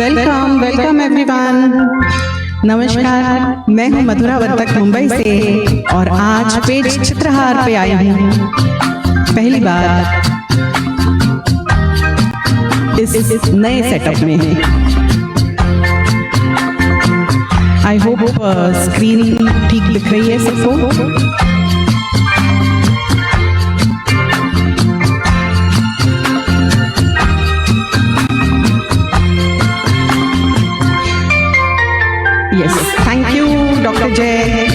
Welcome welcome everyone. नमस्कार, मैं हूँ मधुरा वर्तक मुंबई से और आज पेज चित्रहार पे आई हूँ पहली बार इस नए सेटअप में। आई होप स्क्रीन ठीक दिख रही है सबको। Yes, thank you, Dr. Jay.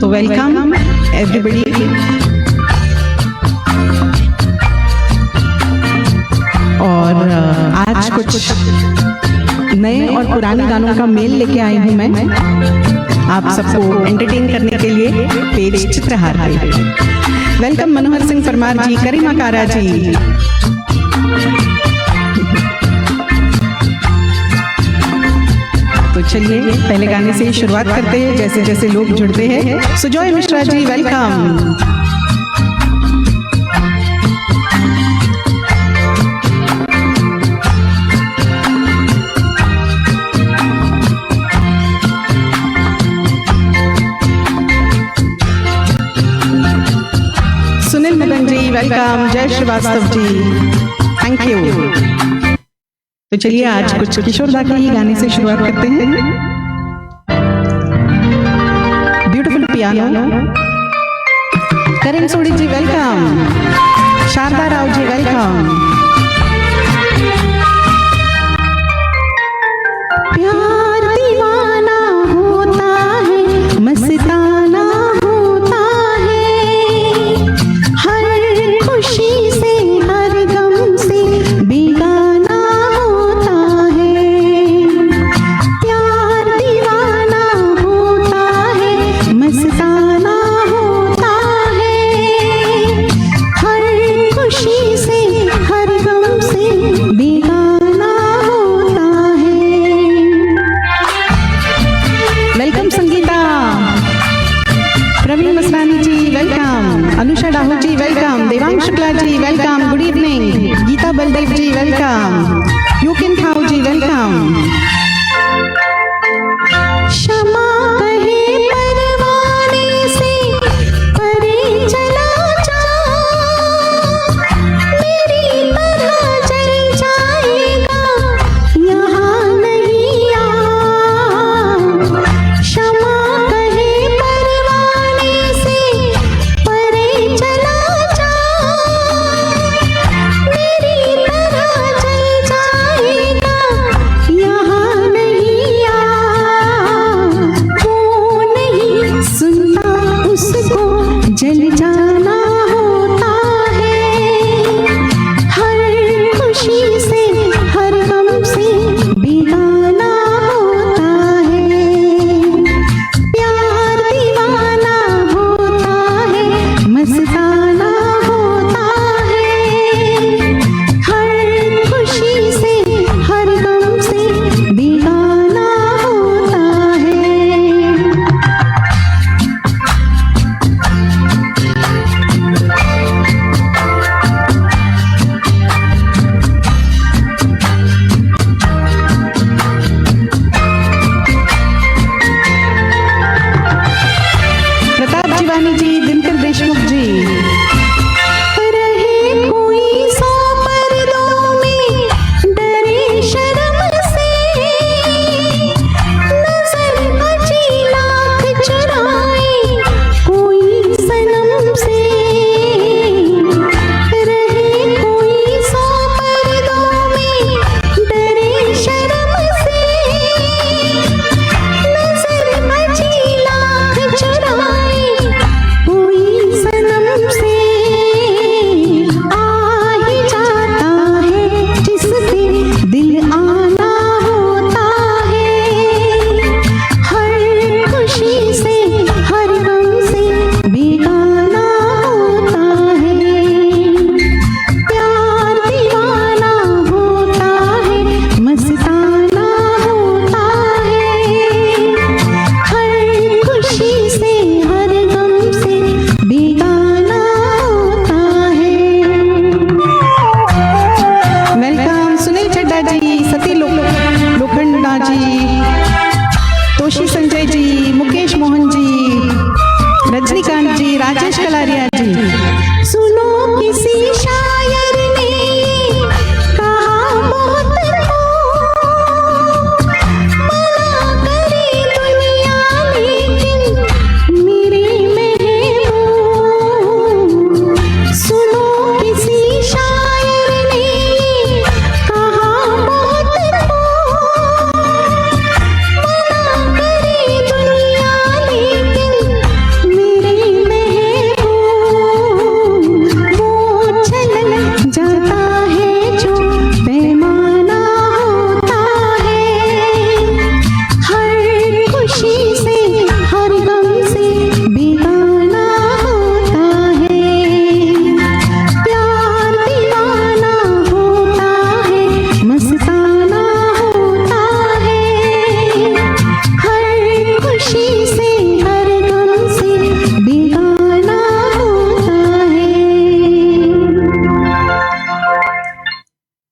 तो वेलकम एवरीबडी। और आज कुछ नए और पुराने गानों का मेल लेके आई हूँ मैं आप सबको एंटरटेन करने के लिए पेज चित्रहार पे। वेलकम मनोहर सिंह परमार जी, करीमा कारा जी। तो चलिए पहले गाने से ही शुरुआत करते हैं, जैसे जैसे लोग जुड़ते हैं। सुजॉय मिश्रा जी वेलकम। सुनील मदन जी वेलकम। जय श्रीवास्तव जी, थैंक यू। तो चलिए आज कुछ किशोर दा के ही गाने से शुरुआत करते हैं। Beautiful piano. Karan Sodhi ji welcome. Sharda Rao ji welcome. प्यार दीवाना होता है, मस्ताना होता है, हर खुशी से हर गम से बेगाना होता है। प्यार दीवाना होता है, मस्ताना होता है, हर खुशी से हर गम से बेगाना होता है। Welcome Sangeeta. Praveen Masrani ji welcome. Anusha Dahu ji welcome. Devang Shukla ji welcome, good evening. Geeta Baldev ji welcome. यूकिन खाओ जी वेलकम। क्षमा कहे परवाने से परे चला जा, मेरी तरह जल जाएगा यहाँ नहीं आ। क्षमा कहे परवाने से परे चला जा, मेरी तरह जल जाएगा यहाँ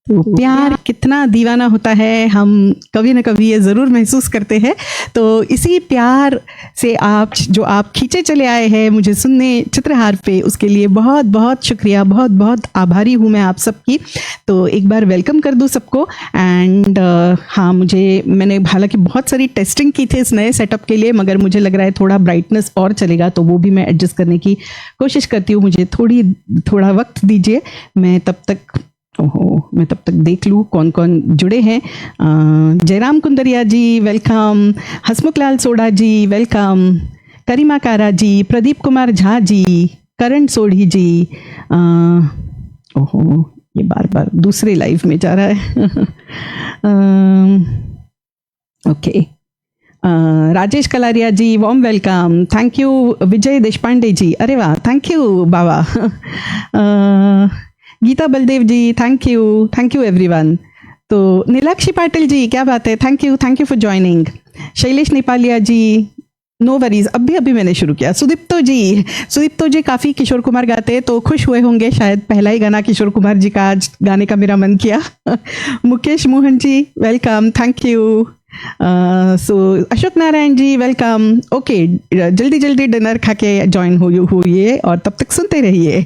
तो प्यार कितना दीवाना होता है, हम कभी ना कभी ये ज़रूर महसूस करते हैं। तो इसी प्यार से आप खींचे चले आए हैं मुझे सुनने चित्रहार पे, उसके लिए बहुत बहुत शुक्रिया, बहुत बहुत आभारी हूँ मैं आप सबकी। तो एक बार वेलकम कर दूँ सबको। एंड हाँ, मैंने हालांकि बहुत सारी टेस्टिंग की थी इस नए सेटअप के लिए, मगर मुझे लग रहा है थोड़ा ब्राइटनेस और चलेगा, तो वो भी मैं एडजस्ट करने की कोशिश करती हूँ। मुझे थोड़ा वक्त दीजिए, मैं तब तक देख लूँ कौन कौन जुड़े हैं। जयराम कुंदरिया जी वेलकम, हसमुखलाल सोढ़ा जी वेलकम, करीमा कारा जी, प्रदीप कुमार झा जी, करण सोढ़ी जी, ये बार दूसरे लाइव में जा रहा है। Okay, Rajesh Kalaria ji warm welcome, thank you. Vijay Deshpande ji, अरे वाह, थैंक यू बाबा। Geeta Baldev ji, thank you everyone. तो नीलाक्षी पाटिल जी, क्या बात है, thank you for joining. Shailesh Nepalia ji, no worries, अभी मैंने शुरू किया। सुदीप्तो जी काफ़ी किशोर कुमार गाते हैं तो खुश हुए होंगे, शायद पहला ही गाना किशोर कुमार जी का आज गाने का मेरा मन किया। Mukesh Mohan ji welcome, thank you. So Ashok Narayan ji welcome. Okay, जल्दी डिनर खा के ज्वाइन हुई और तब तक सुनते रहिए।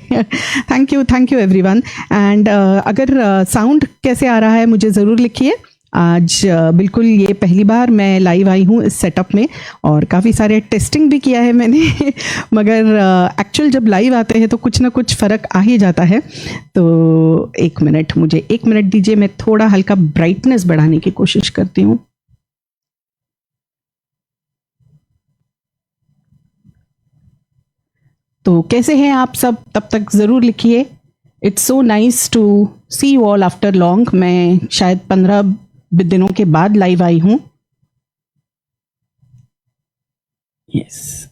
Thank you everyone. एंड अगर साउंड कैसे आ रहा है मुझे ज़रूर लिखिए। आज बिल्कुल ये पहली बार मैं लाइव आई हूँ इस सेटअप में, और काफ़ी सारे टेस्टिंग भी किया है मैंने। मगर एक्चुअल जब लाइव आते हैं तो कुछ ना कुछ फ़र्क आ ही जाता है। तो मुझे एक मिनट दीजिए, मैं थोड़ा हल्का ब्राइटनेस बढ़ाने की कोशिश करती हूँ। तो कैसे हैं आप सब, तब तक ज़रूर लिखिए। It's so nice to see you all after long. मैं शायद 15 दिनों के बाद लाइव आई हूँ। Yes,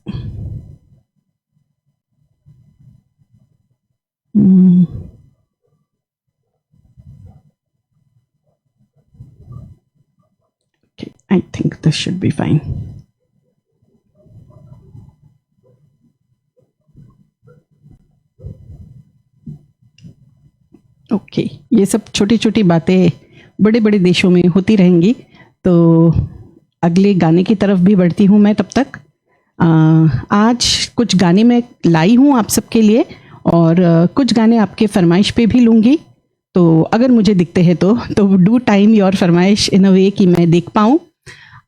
I think this should be fine. Okay, ये सब छोटी छोटी बातें बड़े बड़े देशों में होती रहेंगी। तो अगले गाने की तरफ भी बढ़ती हूँ मैं तब तक। आज कुछ गाने मैं लाई हूँ आप सबके लिए, और कुछ गाने आपके फरमाइश पे भी लूँगी। तो अगर मुझे दिखते हैं तो डू टाइम योर फरमाइश इन अ वे कि मैं देख पाऊँ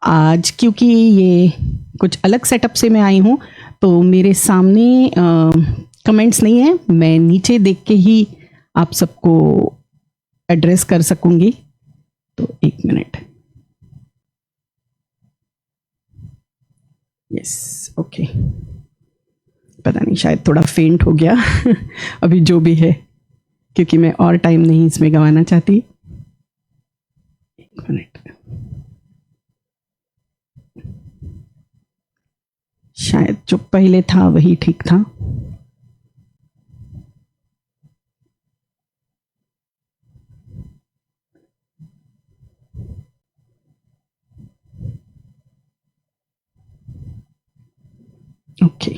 आज, क्योंकि ये कुछ अलग सेटअप से मैं आई हूँ तो मेरे सामने कमेंट्स नहीं है, मैं नीचे देख के ही आप सबको एड्रेस कर सकूंगी। तो एक मिनट। यस, ओके, पता नहीं शायद थोड़ा फेंट हो गया। अभी जो भी है, क्योंकि मैं और टाइम नहीं इसमें गंवाना चाहती। एक मिनट, शायद जो पहले था वही ठीक था। ओके,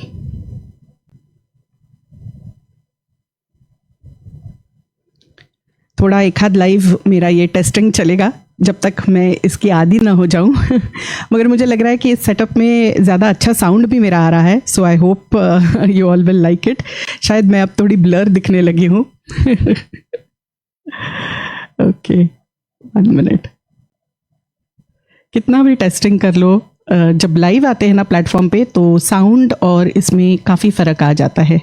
थोड़ा एक आध लाइव मेरा ये टेस्टिंग चलेगा जब तक मैं इसकी आदी ना हो जाऊं। मगर मुझे लग रहा है कि इस सेटअप में ज़्यादा अच्छा साउंड भी मेरा आ रहा है। So I hope you all will like it. शायद मैं अब थोड़ी ब्लर दिखने लगी हूँ। Okay, 1 minute. कितना भी टेस्टिंग कर लो, जब लाइव आते हैं ना प्लेटफॉर्म पे तो साउंड और इसमें काफ़ी फ़र्क आ जाता है।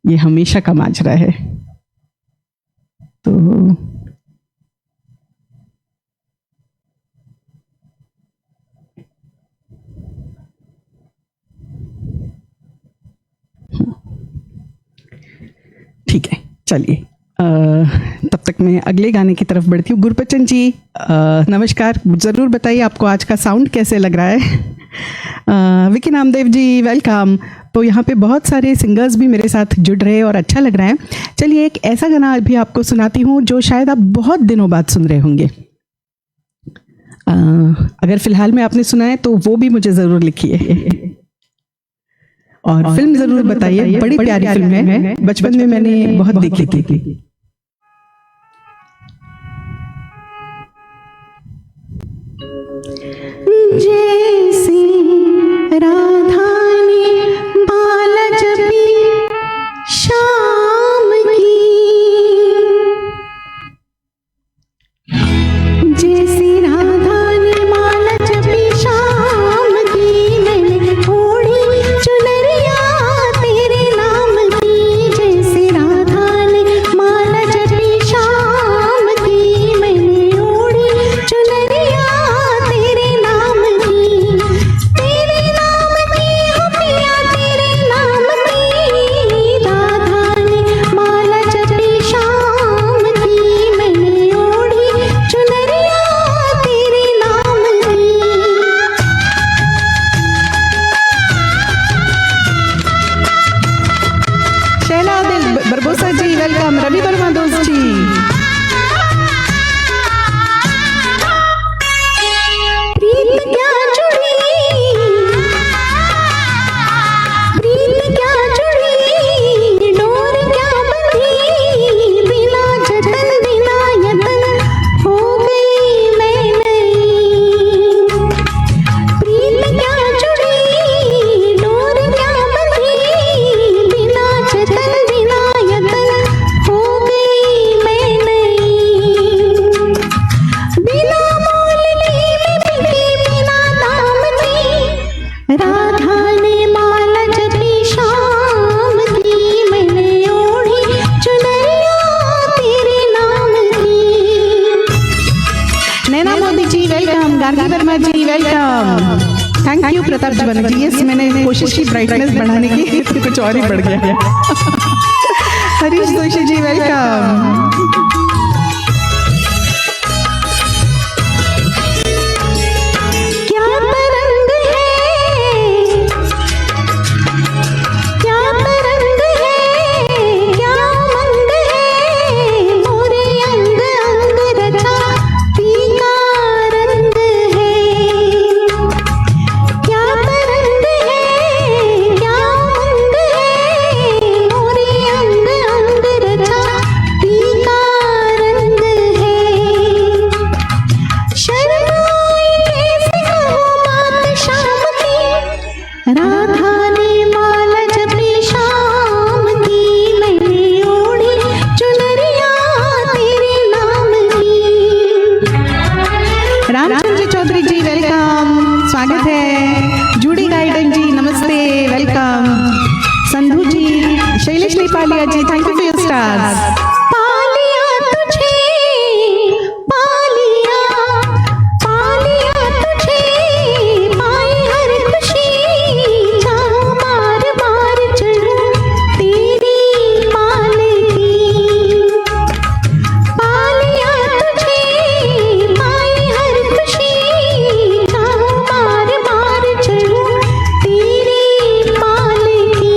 ये हमेशा का माजरा है। तो ठीक है, चलिए तब तक मैं अगले गाने की तरफ बढ़ती हूँ। गुरबचन जी नमस्कार, ज़रूर बताइए आपको आज का साउंड कैसे लग रहा है। विकी नामदेव जी वेलकम। तो यहाँ पे बहुत सारे सिंगर्स भी मेरे साथ जुड़ रहे हैं और अच्छा लग रहा है। चलिए एक ऐसा गाना भी आपको सुनाती हूँ जो शायद आप बहुत दिनों बाद सुन रहे होंगे। अगर फिलहाल में आपने सुना है तो वो भी मुझे ज़रूर लिखिए और फिल्म ज़रूर बताइए। बड़ी प्यारी फिल्म है, बचपन में मैंने बहुत देखी थी। जैसी राधा ने माला जपी शाम की, जैसी राधा ने माला जपी शाम की, मैंने ओढ़ी चुनरिया तेरे नाम की। जैसी राधा ने माला जपी शाम की, मैंने ओढ़ी चुनरिया तेरे नाम की। तेरे नाम की हो पिया तेरे नाम की, राधा ने माला जपी शाम की, मैंने ओढ़ी चुनरिया तेरे नाम की। शैला दिल बरबोसा जी वेलकम, रवि वर्मा दोस्त जी। प्रीत क्या जुड़ी, प्रीत क्या जुड़ी, डोर क्या बंधी, बिना जतन बिना यतन हो गई मैं नहीं। प्रीत क्या जुड़ी, डोर क्या बंधी, बिना जतन बिना यतन हो गई मैं नहीं। बिना बोलने में बिकी बिना दाम की, राधा ने माला जपी शाम की, मैंने ओढ़ी चुनरिया तेरे नाम की। Naina Modi ji welcome, Gargi Verma ji welcome, thank you Pratap ji Banerjee. Yes, मैंने कोशिश की ब्राइटनेस बढ़ाने की, कुछ और ही बढ़ गया। हरीश जोशी जी वेलकम। क्या तरंग है, क्या तरंग है, क्या उमंग है, मोरे अंग अंग रचा पीला रंग है। क्या तरंग है, क्या उमंग है, मोरे अंग अंग रचा पीला रंग है। शर्माई कैसे कहूँ बात शाम की, राधा ने माला जपी शाम की, मैंने ओढ़ी चुनरिया तेरे नाम की। रामचंद्र चौधरी जी वेलकम, स्वागत है। जूडी गाइडन जी नमस्ते welcome. Sandhu ji, Shailesh Nepalia ji thank you for your stars. पालिया तुझे, पालिया, पालिया तुझे, पाई हर खुशी, चाहूं बार बार चढ़ूं तेरी पालकी। पालिया तुझे, पाई हर खुशी, चाहूं बार बार चढ़ूं तेरी पालकी।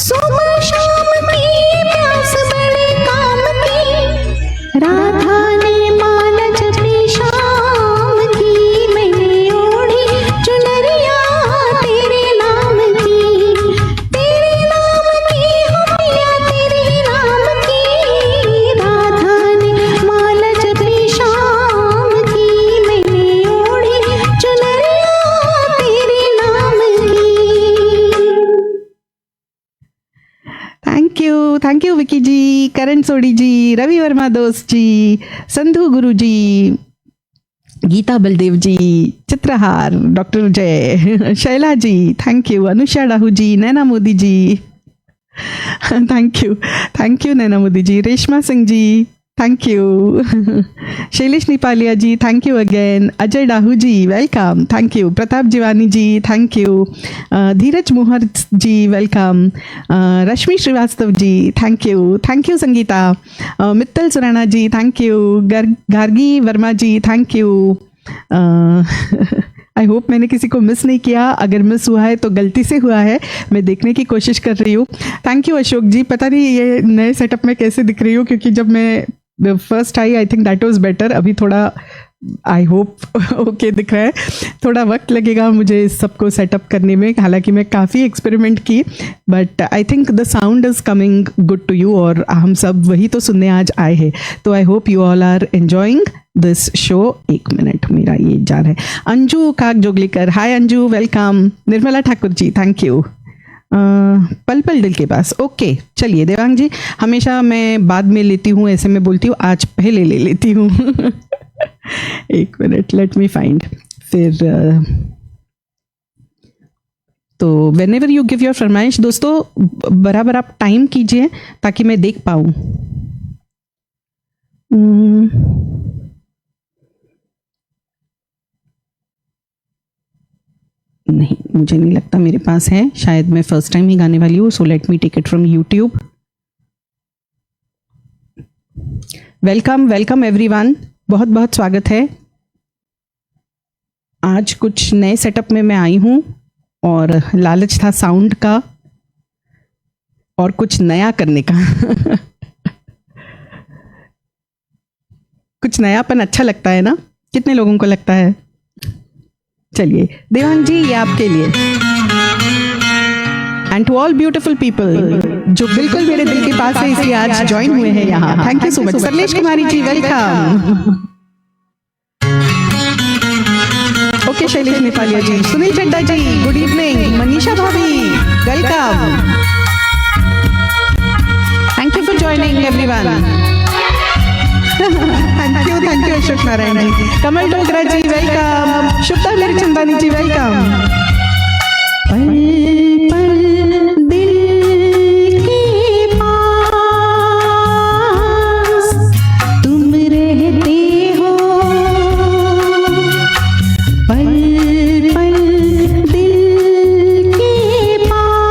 सुबह शाम की प्यास बड़े काम की, राधा ने माला जपी शाम की, मैंने ओढ़ी चुनरिया तेरे नाम की। तेरे नाम की हो पिया तेरे नाम की, राधा ने माला जपी शाम की, मैंने ओढ़ी चुनरिया तेरे नाम की। थैंक यू विकी जी, करण सोडी जी, रवि वर्मा दोस्त ji, Sandhu Guru ji, Geeta Baldev ji, Chitrahaar doctor Jay, Shaila ji thank you, Anusha Dahu ji, Naina Modi ji thank you Naina Modi ji, Reshma Singh ji thank you, Shailesh Nepalia ji thank you again, Ajay Dahu ji welcome thank you, Pratap Jivani ji thank you, Dheeraj Mohar ji welcome, Rashmi Srivastava ji thank you Sangeeta, Mittal Surana ji thank you, Gargi Verma ji thank you. I hope मैंने किसी को मिस नहीं किया, अगर मिस हुआ है तो गलती से हुआ है, मैं देखने की कोशिश कर रही हूँ। थैंक यू अशोक जी, पता नहीं ये नए सेटअप में कैसे दिख रही हूँ, क्योंकि जब मैं first I think that was better, अभी थोड़ा आई होप ओके दिख रहा है। थोड़ा वक्त लगेगा मुझे इस सबको सेटअप करने में, हालांकि मैं काफ़ी एक्सपेरिमेंट की, but I think the sound is coming good to you, और हम सब वही तो सुनने आज आए हैं। तो I hope you all are enjoying this show. एक मिनट, मेरा ये जा रहा है। Anju Kak Joglekar, hi Anju, welcome. Nirmala Thakur ji, thank you. पल पल दिल के पास, ओके। चलिए देवांग जी, हमेशा मैं बाद में लेती हूँ, ऐसे में बोलती हूँ, आज पहले ले लेती हूँ। एक मिनट, लेट मी फाइंड। फिर तो when ever you give your फरमाइश, दोस्तों बराबर आप टाइम कीजिए ताकि मैं देख पाऊँ। नहीं, मुझे नहीं लगता मेरे पास है, शायद मैं फर्स्ट टाइम ही गाने वाली हूँ। So let me take it from YouTube. Welcome welcome everyone, बहुत बहुत स्वागत है। आज कुछ नए सेटअप में मैं आई हूँ और लालच था साउंड का और कुछ नया करने का। कुछ नयापन अच्छा लगता है ना, कितने लोगों को लगता है? चलिए देवांग जी, ये आपके लिए। And to all beautiful people जो बिल्कुल मेरे दिल के पास है, इसलिए आज ज्वाइन हुए हैं यहाँ। Thank you so much. सरलेश Kumari ji, welcome. Okay, Shailesh Nepalia ji, Sunil Chadda ji, good evening. Manisha भाभी, welcome. Thank you for joining everyone. Thank you Ashok Narayan ji. Kamal Dogra ji, welcome. Shubhta मेरी चंदानी जी, वेलकम। पल पल दिल के पास तुम रहते हो, पल पल दिल के पास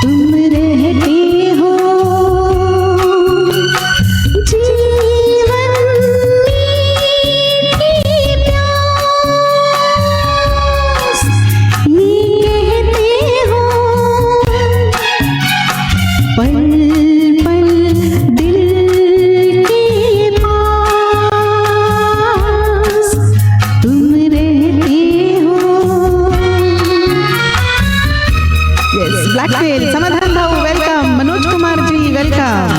तुम रहते हो, समाधान भाऊ, वेलकम। मनोज कुमार जी, वेलकम।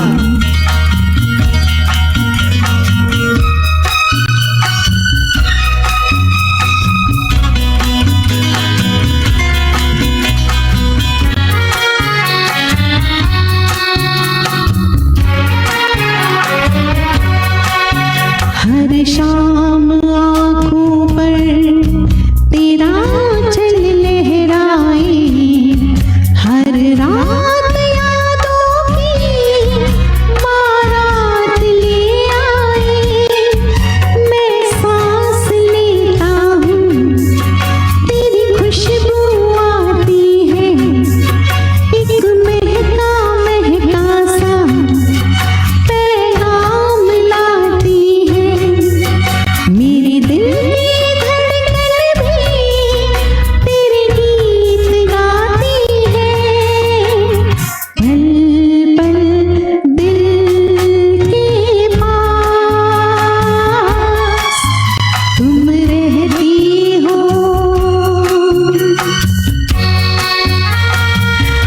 हर शाम आँखों पर तेरा चल लहराए, हर रात यादों की बारात ले आए। मैं सांस लेता हूँ, तेरी खुशबू आती है, एक महका महका सा पैगाम लाती है। मेरे दिल की धड़कन भी तेरे गीत गाती है। पल पल दिल के पास तुम रहती हो।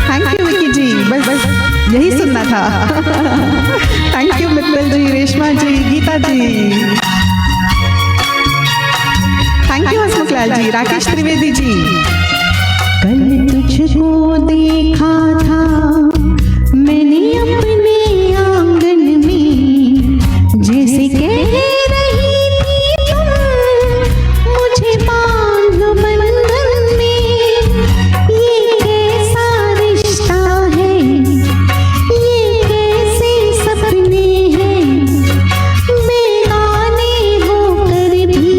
थैंक यू विकी जी, बस बस यही सुनना था। Thank you Mittal ji, Reshma ji, Geeta ji, thank you Hasmukhlal ji, Rakesh Trivedi ji. कल तुझको देखा था मैंने अपने आंगन में, जैसे कह रही थी तुम मुझे बांध बंधन में। ये कैसा रिश्ता है, ये कैसे सपने हैं, बेगाने होकर भी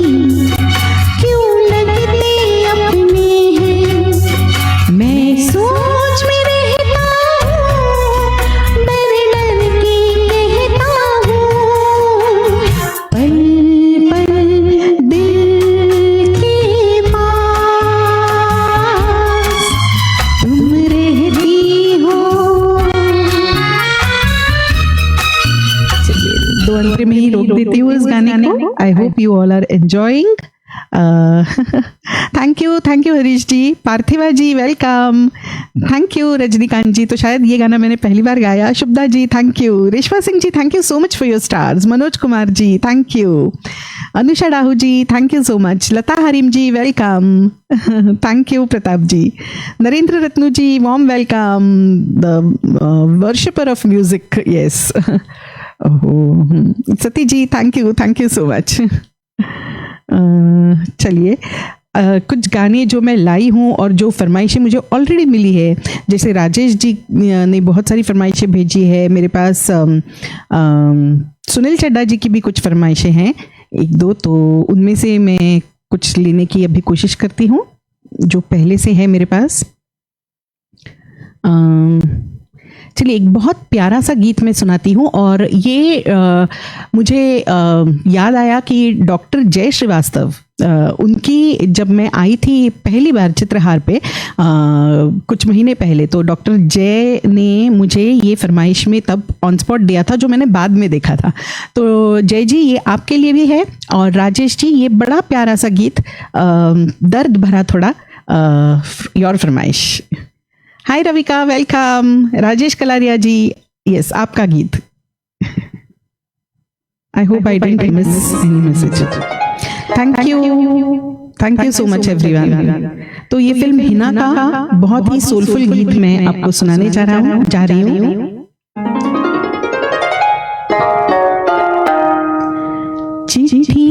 क्यों लगते अपने हैं। मैं सोच में रहता गाने को. I hope you all are enjoying. Thank you Harish ji. Parthiva ji welcome. Thank you Rajinikanth ji. तो शायद ये गाना मैंने पहली बार गाया. Shubhada ji thank you. Reshma Singh ji thank you so much for your stars. Manoj Kumar ji thank you. Anusha Dahu ji thank you so much. Lata Harim ji welcome. Thank you Pratap ji. Narendra Ratnu ji warm welcome. The worshipper of music. Yes. Sati ji thank you so much. चलिए कुछ गाने जो मैं लाई हूँ और जो फरमाइशें मुझे ऑलरेडी मिली है, जैसे राजेश जी ने बहुत सारी फरमाइशें भेजी है मेरे पास. सुनील चड्डा जी की भी कुछ फरमाइशें हैं, एक दो, तो उनमें से मैं कुछ लेने की अभी कोशिश करती हूँ जो पहले से है मेरे पास. चलिए एक बहुत प्यारा सा गीत मैं सुनाती हूँ. और ये मुझे याद आया कि डॉक्टर जय श्रीवास्तव, उनकी जब मैं आई थी पहली बार चित्रहार पे कुछ महीने पहले, तो डॉक्टर जय ने मुझे ये फरमाइश में तब ऑन स्पॉट दिया था जो मैंने बाद में देखा था. तो जय जी ये आपके लिए भी है. और राजेश जी ये बड़ा प्यारा सा गीत, दर्द भरा थोड़ा, योर फरमाइश. हाय रविका वेलकम. राजेश कलारिया जी यस आपका गीत. आई hope I didn't miss any message. Thank you so much everyone. तो ये फिल्म हिना का बहुत ही सोलफुल गीत मैं आपको सुनाने जा रही हूँ. चिट्ठी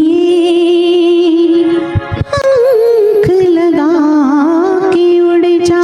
पंख लगा के उड़ जा,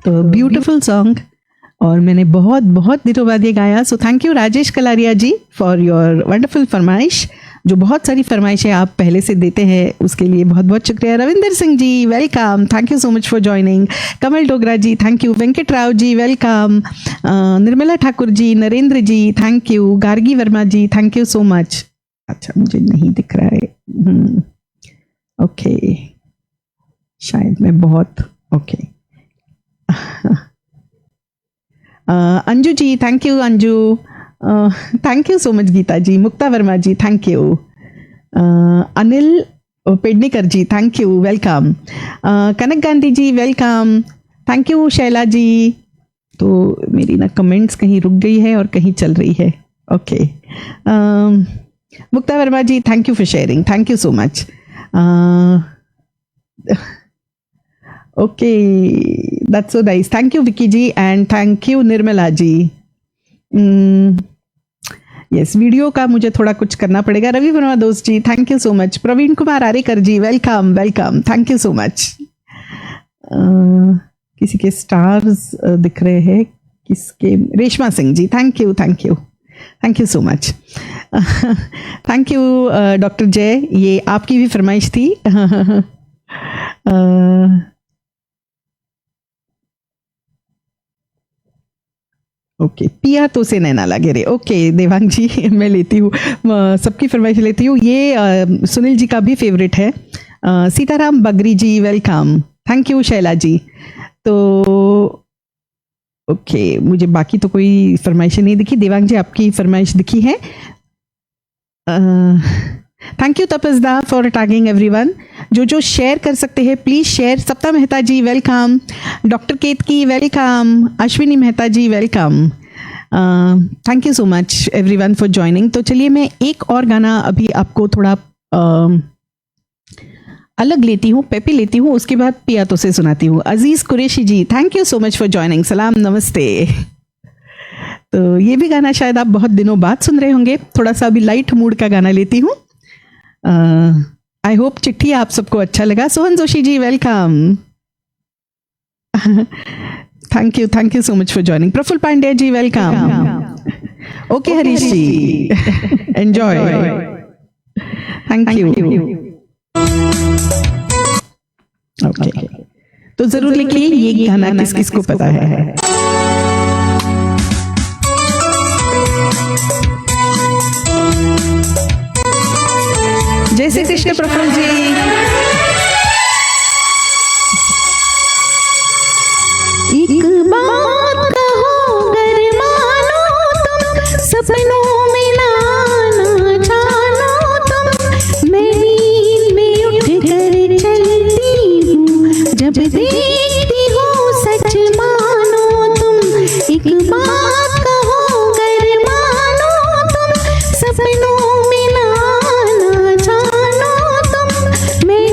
तो ब्यूटीफुल सॉन्ग, और मैंने बहुत बहुत दिनों बाद ये गाया। So thank you Rajesh Kalaria ji for your wonderful फरमाइश। जो बहुत सारी फरमाइशें आप पहले से देते हैं उसके लिए बहुत बहुत शुक्रिया। Ravinder Singh ji welcome, thank you so much for joining. Kamal Dogra ji thank you. Venkat Rao ji welcome. Nirmala Thakur ji, Narendra ji thank you. Gargi Verma ji thank you so much. अच्छा मुझे नहीं दिख रहा है, ओके शायद मैं बहुत okay. Anju ji thank you. Anju thank you so much. Geeta ji, Mukta Verma ji thank you. Anil Pednekar ji thank you welcome. Kanak Gandhi ji welcome, thank you. Shaila ji, तो मेरी ना कमेंट्स कहीं रुक गई है और कहीं चल रही है, okay. Mukta Verma ji thank you for sharing, thank you so much. Okay that's so nice, thank you Vicky ji and thank you Nirmala ji. Yes video का मुझे थोड़ा कुछ करना पड़ेगा। रवि वर्मा दोस्त ji thank you so much. Praveen Kumar Arekar ji welcome welcome, thank you so much. किसी के स्टार्स दिख रहे हैं, किसके? Reshma Singh ji thank you thank you thank you so much. Thank you doctor जय, ये आपकी भी फरमाइश थी। ओके पिया तो से नैना लगे रे, ओके देवांग जी मैं लेती हूँ, सबकी फरमाइश लेती हूँ। ये सुनील जी का भी फेवरेट है। सीताराम बगरी जी welcome, thank you. Shaila ji, तो ओके मुझे बाकी तो कोई फरमाइशें नहीं दिखी। देवांग जी आपकी फरमाइश दिखी है। Thank you Tapasda for tagging everyone. जो शेयर कर सकते हैं please share. Sapta Mehta ji welcome. Doctor Ketki welcome. Ashwini Mehta ji welcome. Thank you so much everyone for joining. तो चलिए मैं एक और गाना अभी आपको थोड़ा अलग लेती हूँ, पेपी लेती हूँ, उसके बाद पिया तो से सुनाती हूँ। Aziz Qureshi ji thank you so much for joining, सलाम नमस्ते। तो ये भी गाना शायद आप बहुत दिनों बाद सुन रहे होंगे, थोड़ा सा अभी लाइट मूड का गाना लेती हूँ। आई होप चिट्ठी आप सबको अच्छा लगा। Sohan Joshi ji welcome. Thank you so much for joining. Praful Pandey ji welcome. Okay Harish ji enjoy, thank you. Okay तो जरूर लिखिए ये गाना किस किस को पता है। जय श्री कृष्ण प्रफुल्ल जी। एक बात कहो गर मानो तुम, सपनों में ना जानो तुम, मैं नींद में उठ कर चलती हूँ, जब देखती हूँ सच मानो तुम। एक बात कहो गर मानो तुम, सपनों में ना जानो तुम, मैं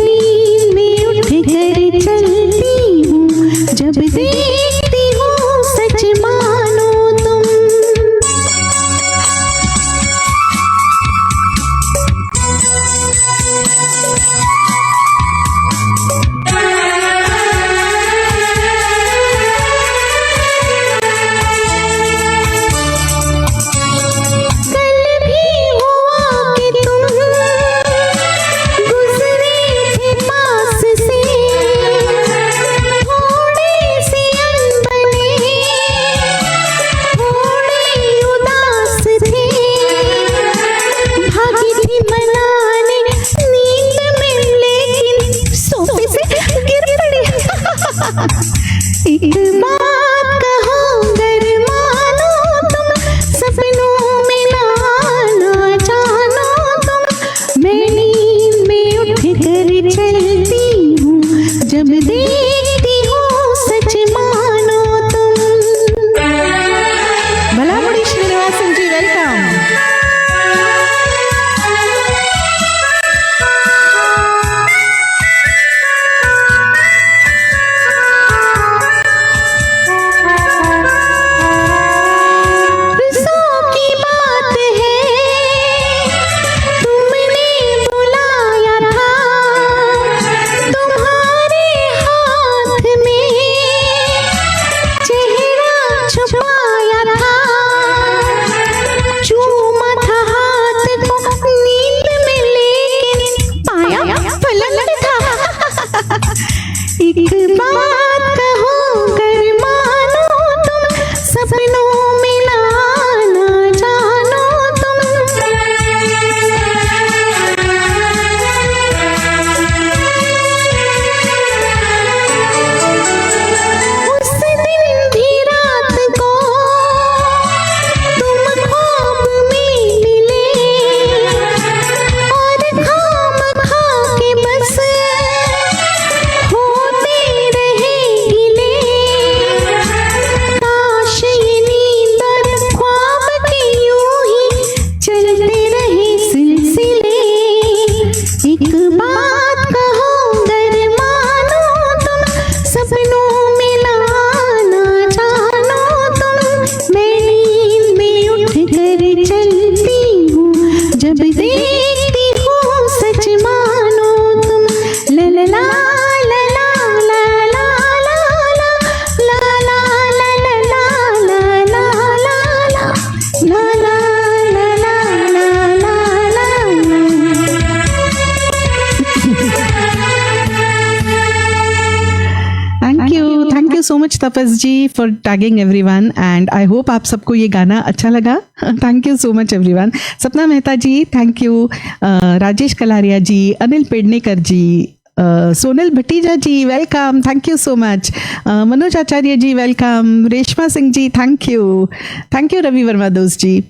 Tapas ji for tagging everyone and I hope आप सबको ये गाना अच्छा लगा. Thank you so much everyone. Sapna Mehta ji thank you. Rajesh Kalaria ji, Anil Pednekar ji, Sonal Bhatija ji welcome, thank you so much. Manoj Acharya ji welcome. Reshma Singh ji thank you Ravi Verma दोस्त ji,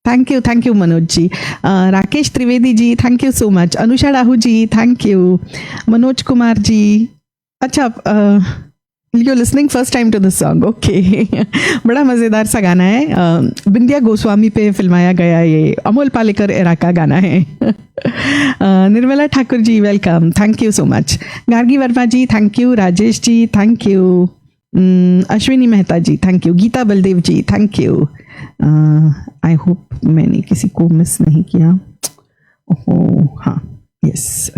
thank you Manoj ji. Rakesh Trivedi ji thank you so much. Anusha Rahu ji thank you. Manoj Kumar ji, अच्छा you listening first time to this song, okay. बड़ा मज़ेदार सा गाना है. बिंदिया गोस्वामी पे फिल्माया गया ये अमोल पालेकर एरा का गाना है. Nirmala Thakur ji welcome, thank you so much. Gargi Verma ji thank you. Rajesh ji thank you. Ashwini Mehta ji thank you. Geeta Baldev ji thank you. I hope मैंने किसी को मिस नहीं किया. ओहो हाँ, यस.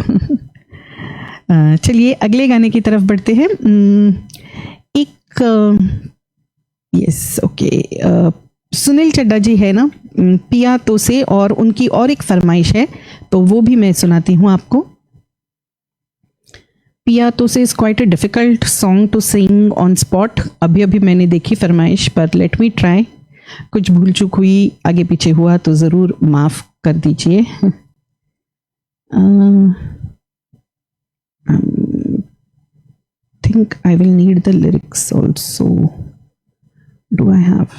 चलिए अगले गाने की तरफ बढ़ते हैं. एक यस ओके, सुनील चड्डा जी है ना, पिया तो से, और उनकी और एक फरमाइश है तो वो भी मैं सुनाती हूँ आपको. पिया तो से is quite a difficult song to sing on spot. अभी मैंने देखी फरमाइश, पर लेट मी ट्राई. कुछ भूल चूक हुई, आगे पीछे हुआ तो ज़रूर माफ़ कर दीजिए. think I will need the lyrics also. Do I have?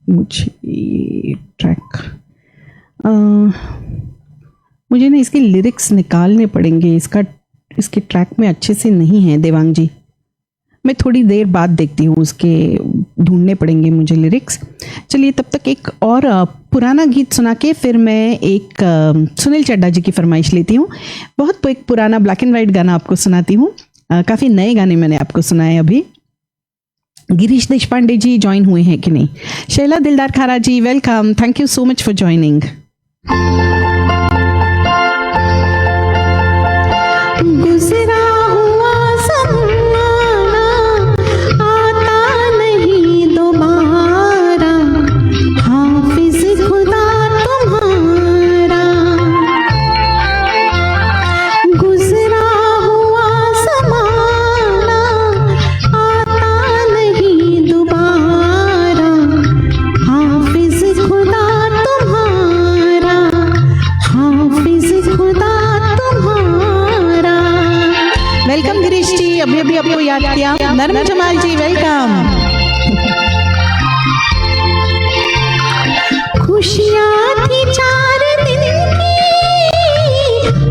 मुझे ट्रैक, मुझे ना इसके लिरिक्स निकालने पड़ेंगे. इसके ट्रैक में अच्छे से नहीं है देवांग जी. मैं थोड़ी देर बाद देखती हूँ, उसके ढूंढने पड़ेंगे मुझे लिरिक्स. चलिए तब तक एक और पुराना गीत सुना के फिर मैं एक सुनील चड्डा जी की फरमाइश लेती हूँ. बहुत एक पुराना ब्लैक एंड वाइट गाना आपको सुनाती हूँ. काफ़ी नए गाने मैंने आपको सुनाए अभी. गिरीश देशपांडे जी ज्वाइन हुए हैं कि नहीं? Shaila Dildar Khara ji welcome, thank you so much for joining. गुजरा हुआ ज़माना आता नहीं दोबारा, हाफिज खुदा तुम्हारा. गुजरा हुआ ज़माना आता नहीं दोबारा, हाफिज खुदा तुम्हारा, हाफिज खुदा तुम्हारा. वेलकम गिरीश जी, अभी आपको याद किया. नरम जमाल जी वेलकम. खुशियाँ थी 4 दिन की,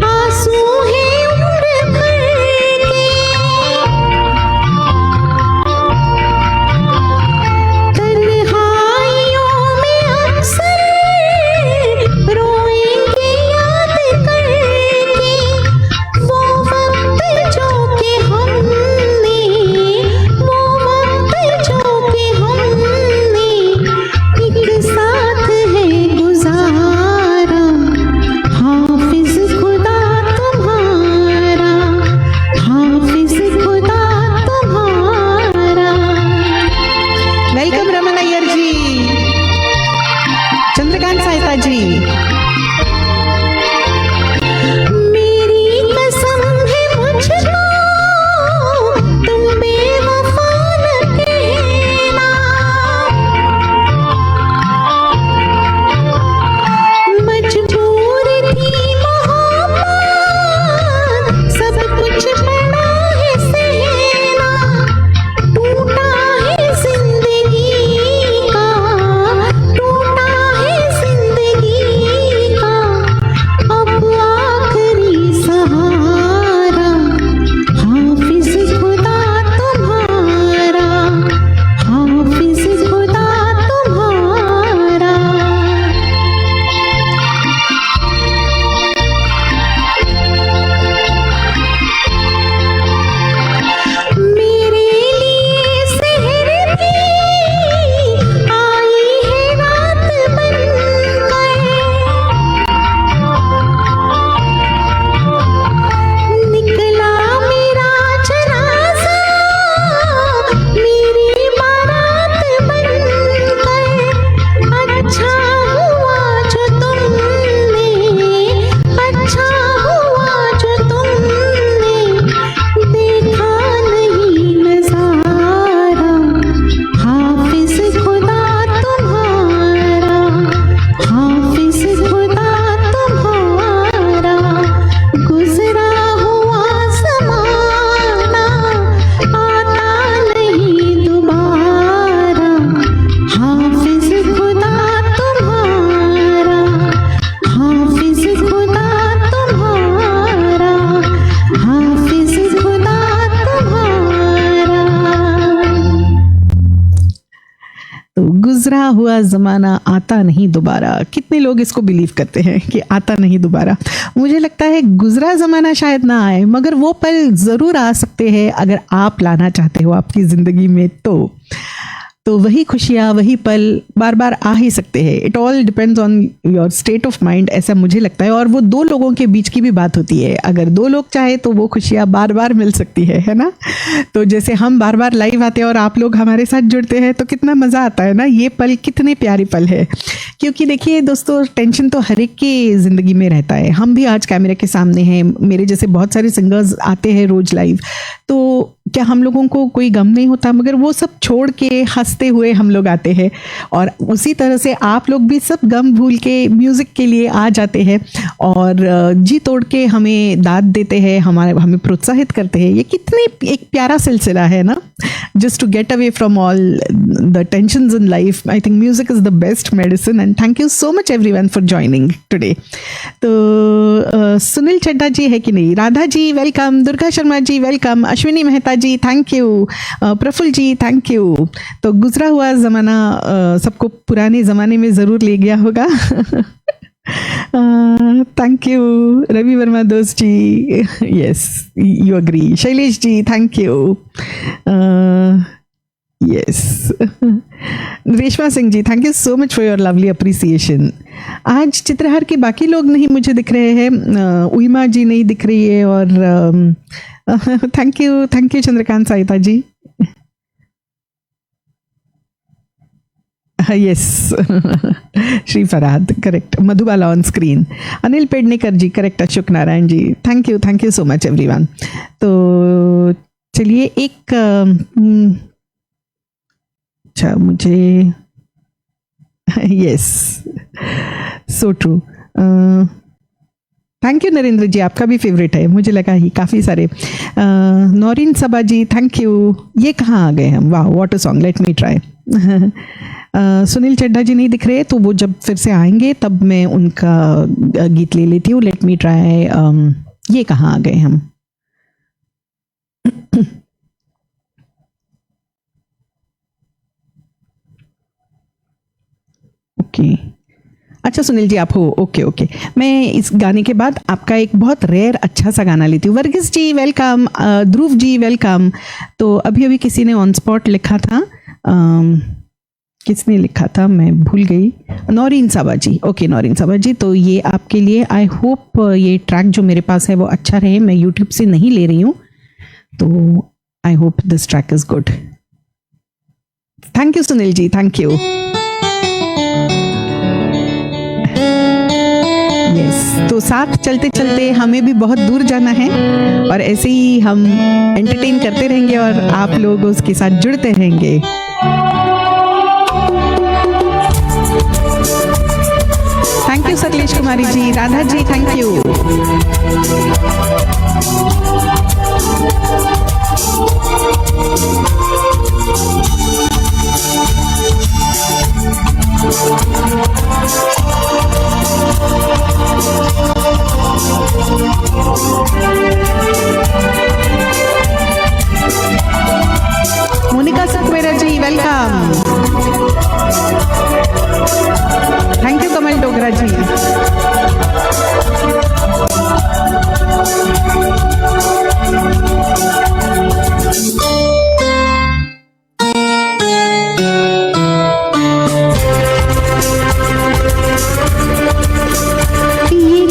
आंसू है उम्र भर के. तन्हाइयों में अक्सर रोएंगे याद करके, वो वक्त जो कि हमने, वो वक्त जो कि हमने एक साथ है गुजारा, हुआ जमाना आता नहीं दोबारा। कितने लोग इसको बिलीव करते हैं कि आता नहीं दोबारा? मुझे लगता है गुजरा जमाना शायद ना आए, मगर वो पल जरूर आ सकते हैं अगर आप लाना चाहते हो आपकी जिंदगी में। तो वही खुशियाँ, वही पल बार बार आ ही सकते हैं। It all depends on your state of mind, ऐसा मुझे लगता है। और वो दो लोगों के बीच की भी बात होती है। अगर दो लोग चाहे तो वो खुशियाँ बार बार मिल सकती है ना। तो जैसे हम बार बार लाइव आते हैं और आप लोग हमारे साथ जुड़ते हैं तो कितना मज़ा आता है ना। ये पल कितने प्यारे पल है। क्योंकि देखिए दोस्तों, टेंशन तो हर एक की ज़िंदगी में रहता है। हम भी आज कैमरे के सामने हैं, मेरे जैसे बहुत सारे सिंगर्स आते हैं रोज़ लाइव, तो क्या हम लोगों को कोई गम नहीं होता? मगर वो सब छोड़ के हंसते हुए हम लोग आते हैं। और उसी तरह से आप लोग भी सब गम भूल के म्यूज़िक के लिए आ जाते हैं और जी तोड़ के हमें दाद देते हैं, हमें प्रोत्साहित करते हैं। ये कितने एक प्यारा सिलसिला है ना। Just to get away from all the tensions in life, I think music is the best medicine. And thank you so much everyone for joining today. तो सुनील चड्ढा जी है कि नहीं, Radha ji welcome, Durga Sharma ji welcome, Ashwini Mehta ji thank you, Praful ji thank you. तो गुजरा हुआ ज़माना सबको पुराने ज़माने में ज़रूर ले गया होगा। थैंक यू रवि वर्मा दोस्त ji, yes you agree. Shailesh ji thank you, yes. Reshma Singh ji thank you so much for your lovely appreciation. आज चित्रहार के बाकी लोग नहीं मुझे दिख रहे हैं, उइमा जी नहीं दिख रही है, और thank you Chandrakant Sahita ji, yes. Shri Farhad correct, Madhubala on screen, Anil Pednekar ji correct, Ashok Narayan ji thank you so much everyone. तो चलिए एक अच्छा मुझे yes so true, thank you Narendra ji, आपका भी फेवरेट है मुझे लगा ही काफ़ी सारे। Naureen Saba ji thank you. ये कहाँ आ गए हम, वाह what a song, let me try. Sunil Chadha ji नहीं दिख रहे, तो वो जब फिर से आएंगे तब मैं उनका गीत ले लेती हूँ। लेट मी ट्राई, ये कहाँ आ गए हम। ओके अच्छा सुनील जी आप हो, ओके। मैं इस गाने के बाद आपका एक बहुत रेयर अच्छा सा गाना लेती हूँ। वर्गीस जी वेलकम, ध्रुव जी वेलकम। तो अभी किसी ने ऑन स्पॉट लिखा था, किसने लिखा था मैं भूल गई, नौरीन साबा जी, ओके नौरीन साबा जी। तो ये आपके लिए, आई होप ये ट्रैक जो मेरे पास है वो अच्छा रहे। मैं यूट्यूब से नहीं ले रही हूँ, तो I hope this track is good. Thank you Sunil ji, thank you. Yes, तो साथ चलते चलते हमें भी बहुत दूर जाना है, और ऐसे ही हम एंटरटेन करते रहेंगे और आप लोग उसके साथ जुड़ते रहेंगे। Thank you Sakalesh Kumari ji, Radha ji thank you. Monica Sequeira ji welcome, thank you Kamal Dogra ji. ये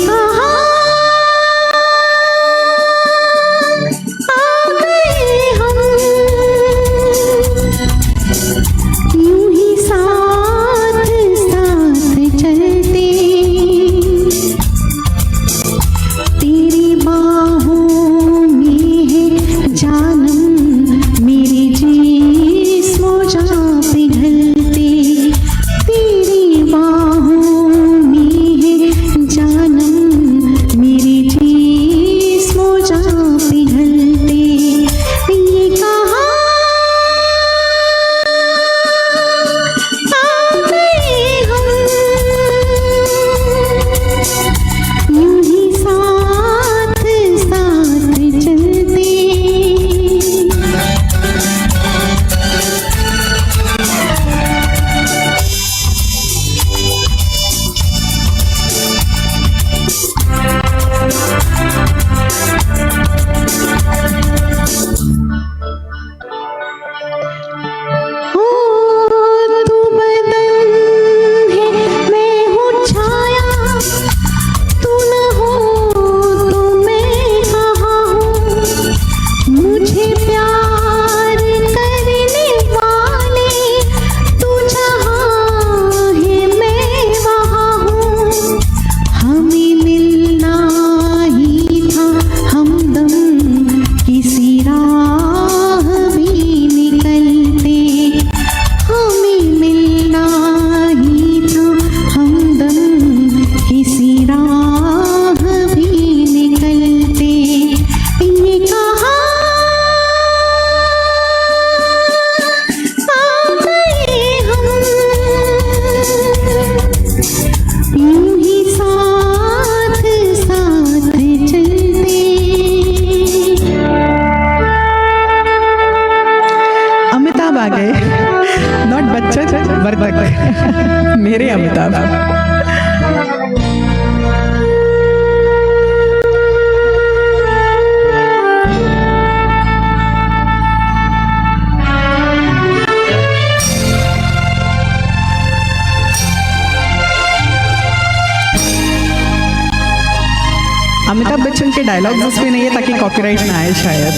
अमिताभ बच्चन के डायलॉग्स उसमें नहीं है ताकि कॉपीराइट ना आए शायद।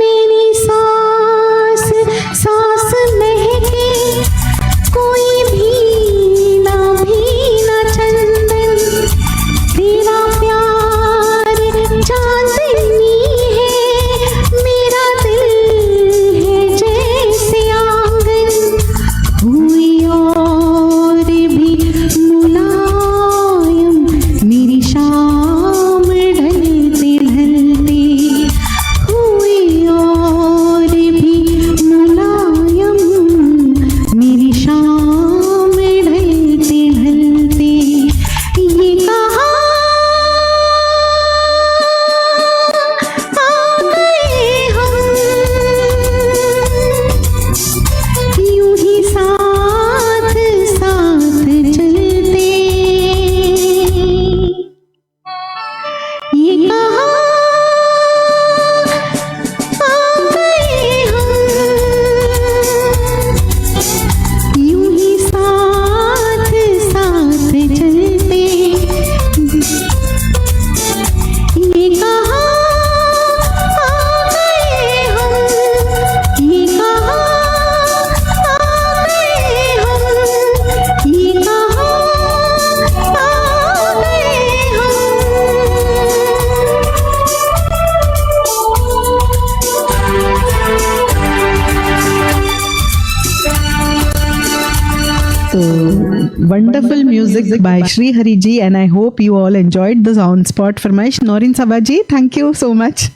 मेरी सांस सांस महके, कोई भीना भीना चंदन, तेरा प्यार चांदनी है, मेरा दिल है जैसे आंगन, हुई और भी मुलायम मेरी शाम ढलते ढलते, हुई और भी मुलायम मेरी शाम ढलते ढलते, ये कहा आ गए हम, यूं ही साथ साथ चलते, ये कहा आ गए हम, यूं ही साथ साथ चलते, ये कहा आ गए हम, ये कहा आ गए हम, ये कहा आ गए So wonderful music by Shri Hari ji, and I hope you all enjoyed the sound spot for my Norin Sabha ji. Thank you so much.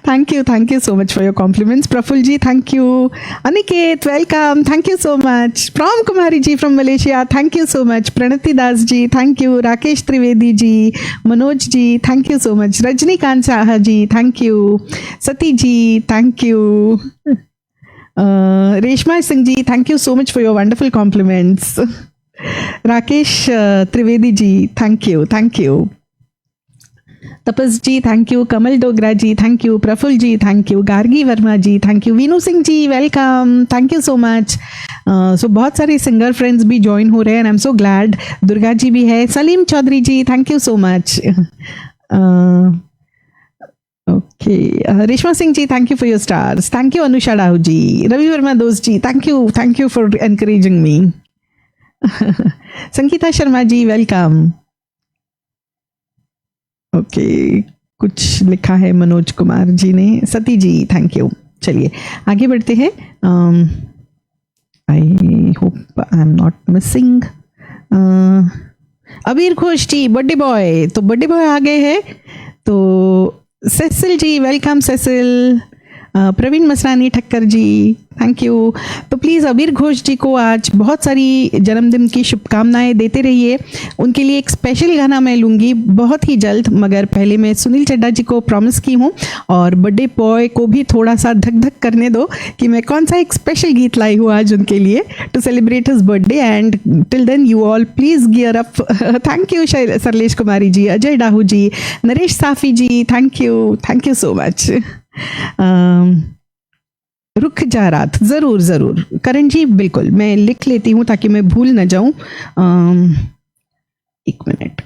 Thank you so much for your compliments. Praful ji, thank you. Aniket, welcome. Thank you so much. Pram Kumari ji from Malaysia, thank you so much. Pranati Das ji, thank you. Rakesh Trivedi ji, Manoj ji, thank you so much. Rajnikant Saha ji, thank you. Sati ji, thank you. Reshma Singh ji, thank you so much for your wonderful compliments. Rakesh Trivedi ji, thank you. Tapas ji, thank you. Kamal Dogra ji, thank you. Praful ji, thank you. Gargi Verma ji, thank you. Veenu Singh ji, welcome. Thank you so much. So बहुत सारे singer friends भी join हो रहे हैं, and I am so glad. Durga ji भी है. Salim Chaudhary ji, thank you so much. Okay, Reshma Singh ji, thank you for your stars. Thank you Anusha Rahu ji. Ravi Verma दोस्त ji, thank you for encouraging me. Sangeeta Sharma ji, welcome. Okay, कुछ लिखा है मनोज कुमार जी ने. Sati ji, thank you. चलिए आगे बढ़ते हैं. I hope I am not missing. अबीर घोष जी, बर्थडे बॉय. तो बर्थडे बॉय आ गए हैं. तो Cecil ji, welcome Cecil. Praveen Masrani Thakkar ji, thank you. तो प्लीज़ अबीर घोष जी को आज बहुत सारी जन्मदिन की शुभकामनाएं देते रहिए. उनके लिए एक स्पेशल गाना मैं लूँगी बहुत ही जल्द, मगर पहले मैं सुनील चड्डा जी को प्रॉमिस की हूँ, और बर्थडे बॉय को भी थोड़ा सा धक धक करने दो कि मैं कौन सा एक स्पेशल गीत लाई हूँ आज उनके लिए to celebrate his birthday. And till then you all please gear up. Thank you Saralesh Kumari ji, Ajay Dahu ji, Naresh Safi ji, thank you so much. रुक जा रात, ज़रूर करण जी, बिल्कुल मैं लिख लेती हूँ ताकि मैं भूल न जाऊँ. एक मिनट.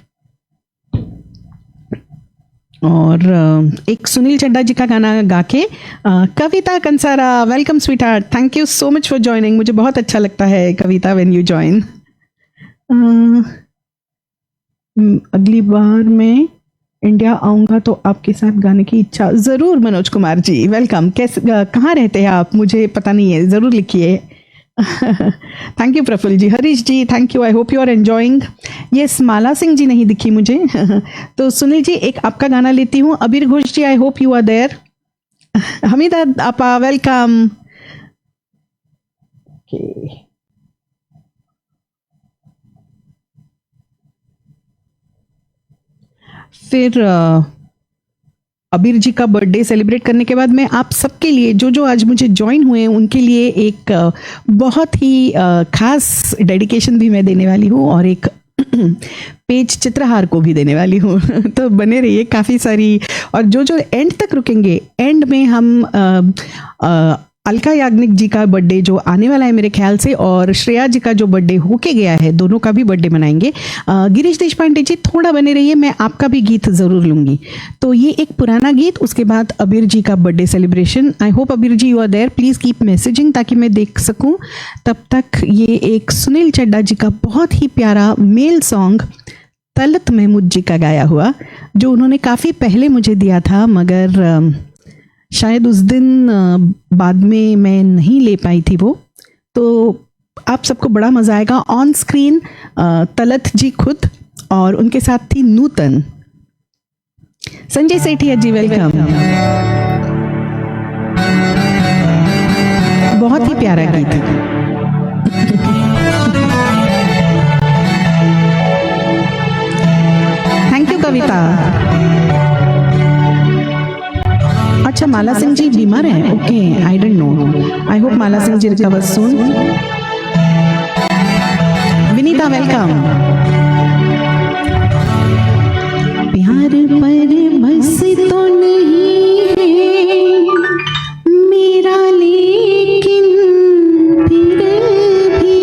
और एक सुनील चड्डा जी का गाना गा के. Kavita Kansara, welcome sweetheart. Thank you so much for joining. मुझे बहुत अच्छा लगता है कविता व्हेन यू ज्वाइन. अगली बार मैं इंडिया आऊँगा तो आपके साथ गाने की इच्छा. ज़रूर मनोज कुमार जी, वेलकम. कैसे, कहाँ रहते हैं आप, मुझे पता नहीं है, ज़रूर लिखिए. Thank you Praful ji. Harish ji, thank you. I hope you are enjoying. Yes, Mala Singh ji नहीं दिखी मुझे. तो सुनील जी, एक आपका गाना लेती हूँ. Abir Ghosh ji, I hope you are there. Hamida apa, welcome. फिर अबीर जी का बर्थडे सेलिब्रेट करने के बाद मैं आप सबके लिए जो जो आज मुझे ज्वाइन हुए हैं उनके लिए एक बहुत ही खास डेडिकेशन भी मैं देने वाली हूँ और एक पेज चित्रहार को भी देने वाली हूँ। तो बने रहिए, काफ़ी सारी, और जो जो एंड तक रुकेंगे, एंड में हम अलका याग्निक जी का बर्थडे जो आने वाला है मेरे ख्याल से, और श्रेया जी का जो बर्थडे होके गया है, दोनों का भी बर्थडे मनाएंगे। गिरीश देशपांडे जी थोड़ा बने रहिए, मैं आपका भी गीत ज़रूर लूँगी। तो ये एक पुराना गीत, उसके बाद अबीर जी का birthday celebration. I hope Abir ji you are there, please keep messaging ताकि मैं देख सकूँ। तब तक ये एक सुनील चड्डा जी का बहुत ही प्यारा मेल सॉन्ग तलत महमूद जी का गाया हुआ, जो उन्होंने काफ़ी पहले मुझे दिया था, मगर शायद उस दिन बाद में मैं नहीं ले पाई थी वो। तो आप सबको बड़ा मज़ा आएगा। ऑन स्क्रीन तलत जी खुद, और उनके साथ थी नूतन। संजय सेठिया जी वेलकम। बहुत ही प्यारा गीत। Thank you Kavita. अच्छा, माला सिंह जी बीमार हैं? Okay, I don't know. I hope Mala Singh ji recover soon. Vinita welcome. प्यार पर बस तो नहीं है मेरा, लेकिन फिर भी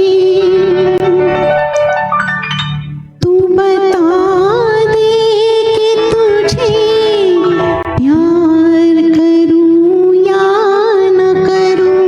तू बता दे कि तुझे प्यार करूं या न करूं।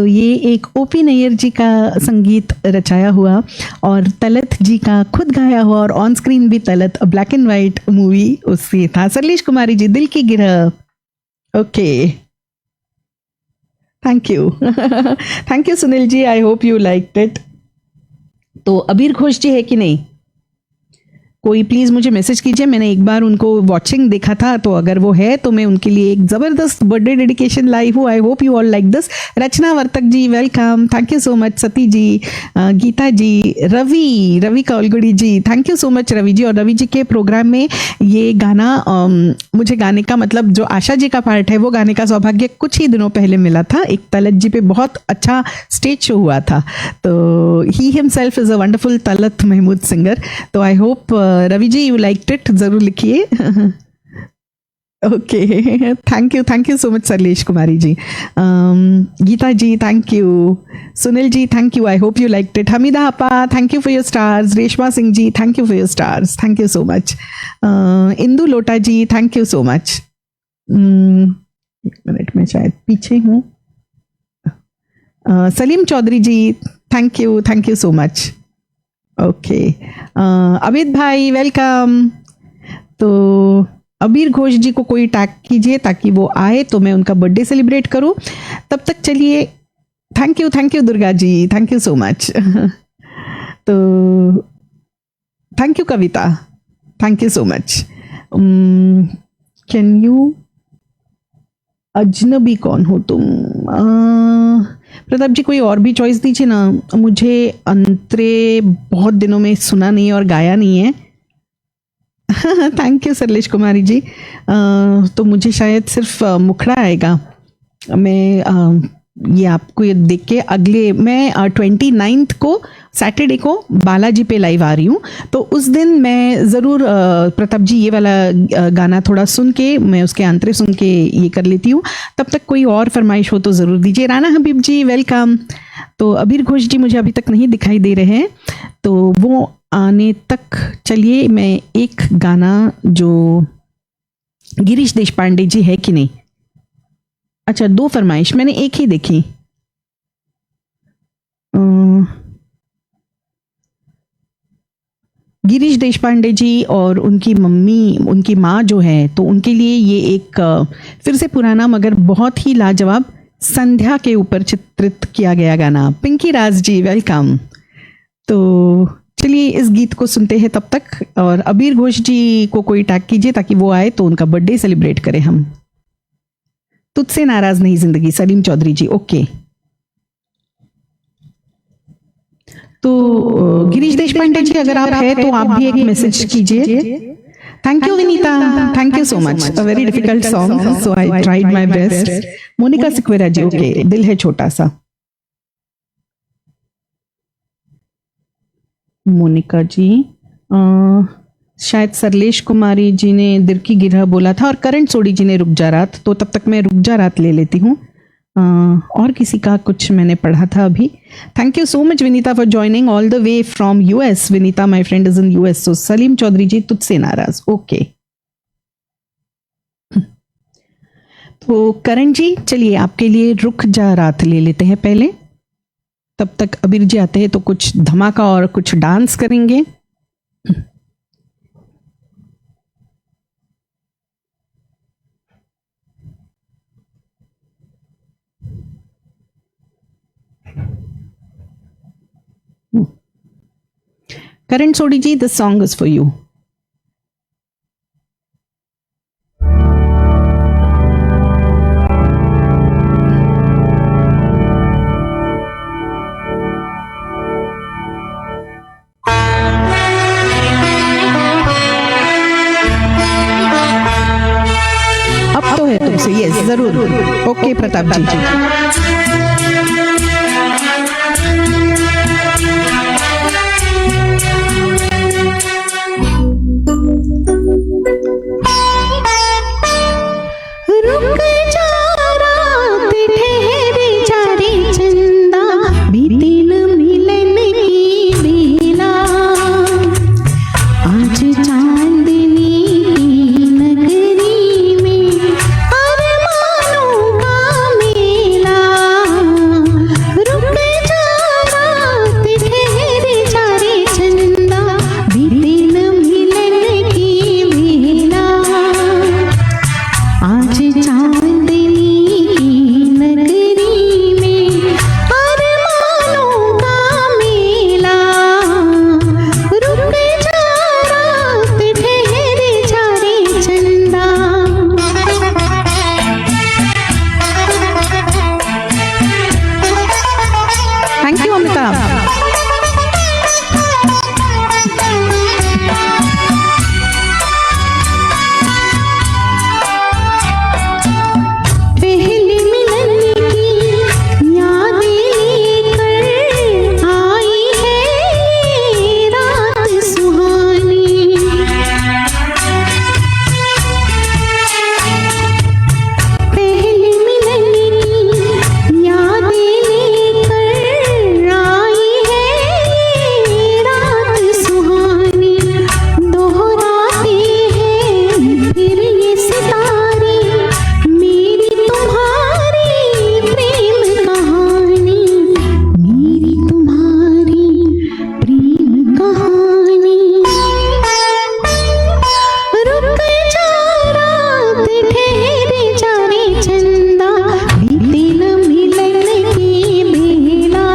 ये एक ओपी नैयर जी का संगीत रचाया हुआ और तलत जी का खुद गाया हुआ और ऑन स्क्रीन भी Talat, black and white movie उससे था। सरलेश कुमारी जी, दिल की गिरह। Okay, thank you thank you Sunil ji, I hope you liked it. तो अबीर घोष जी है कि नहीं? कोई प्लीज मुझे मैसेज कीजिए। मैंने एक बार उनको वॉचिंग देखा था, तो अगर वो है तो मैं उनके लिए एक जबरदस्त बर्थडे डेडिकेशन लाई हूँ। I hope you all like this. Rachna Vartak ji welcome, thank you so much. Sati ji, Geeta ji, Ravi Kaulgudi ji, thank you so much Ravi ji. और रवि जी के प्रोग्राम में ये गाना मुझे गाने का मतलब जो आशा जी का पार्ट है वो गाने का सौभाग्य कुछ ही दिनों पहले मिला था। एक तलत जी पे बहुत अच्छा स्टेज शो हुआ था। तो he himself is a wonderful Talat Mahmood singer. तो I hope Ravi ji you liked it, जरूर लिखिए। Okay, thank you so much सरलेश Kumari ji. Geeta ji thank you, Sunil ji thank you, I hope you liked it. Hamida आपा thank you for your stars. Reshma Singh ji thank you for your stars, thank you so much. Indu Lota ji thank you so much. एक minute में शायद पीछे हूँ। Salim Chaudhary ji thank you so much. Okay, Amit bhai welcome. तो अबीर घोष जी को कोई tag कीजिए ताकि वो आए तो मैं उनका बर्थडे सेलिब्रेट करूं। तब तक चलिए, thank you Durga ji, thank you so much. तो thank you Kavita, thank you so much. Can you, अजनबी कौन हो तुम? प्रताप जी कोई और भी चॉइस दीजिए ना, मुझे अंतरे बहुत दिनों में सुना नहीं और गाया नहीं है। थैंक यू सरलेश कुमारी जी। तो मुझे शायद सिर्फ मुखड़ा आएगा। मैं ये आपको ये देख के अगले, मैं 29 को सैटरडे को बालाजी पे लाइव आ रही हूँ, तो उस दिन मैं ज़रूर प्रताप जी ये वाला गाना थोड़ा सुन के, मैं उसके अंतरे सुन के ये कर लेती हूँ। तब तक कोई और फरमाइश हो तो ज़रूर दीजिए। राना हबीब जी वेलकम। तो अबीर घोष जी मुझे अभी तक नहीं दिखाई दे रहे हैं, तो वो आने तक चलिए मैं एक गाना जो गिरीश देशपांडे जी है कि नहीं, अच्छा 2 फरमाइश मैंने एक ही देखी। गिरीश देशपांडे जी और उनकी मम्मी, उनकी माँ जो है, तो उनके लिए ये एक फिर से पुराना मगर बहुत ही लाजवाब संध्या के ऊपर चित्रित किया गया गाना। पिंकी राज जी वेलकम। तो चलिए इस गीत को सुनते हैं तब तक, और अबीर घोष जी को कोई टैग कीजिए ताकि वो आए तो उनका बर्थडे सेलिब्रेट करें हम। तुझसे नाराज नहीं जिंदगी, सलीम चौधरी जी। ओके, तो गिरीश देशपांडे जी अगर आप हैं तो आप भी एक मैसेज कीजिए। Thank you Vinita, thank you so much. A very difficult song, so I tried my best. Monica Sequeira ji, okay, दिल है छोटा सा। मोनिका जी, शायद सरलेश कुमारी जी ने दिल की गिरह बोला था और करण सोडी जी ने रुक जा रात, तो तब तक मैं रुक जा रात ले लेती हूँ। और किसी का कुछ मैंने पढ़ा था अभी। Thank you so much Vinita for joining all the way from US. Vinita my friend is in US. So Salim Chaudhary ji तुझसे नाराज, ओके। तो करण जी चलिए आपके लिए रुक जा रात ले लेते हैं पहले, तब तक अबीर जी आते हैं तो कुछ धमाका और कुछ डांस करेंगे। Karan Sodi ji, this song is for you. अब तो है तुमसे, यस जरूर। ओके प्रताप जी। रुक जा रात ठहर जा रे चंदा, बीती न मिलन की बेला। आज चांदनी नगरी में अरमानों का मेला। चांदनी की नगरी में अरमानों का मेला, रुक जा रात ठहर जा रे चंदा। Thank you Amitabh. पहले मिलन की यादें लेकर आई है रात सुहानी, पहले मिलन की यादें लेकर आई है रात सुहानी। दोहराते हैं फिर ये सितारे मेरी तुम्हारी प्रेम कहानी, मेरी तुम्हारी प्रेम कहानी। रुक जा रात ठहर जा रे चंदा, बीते न मिलन की बेला,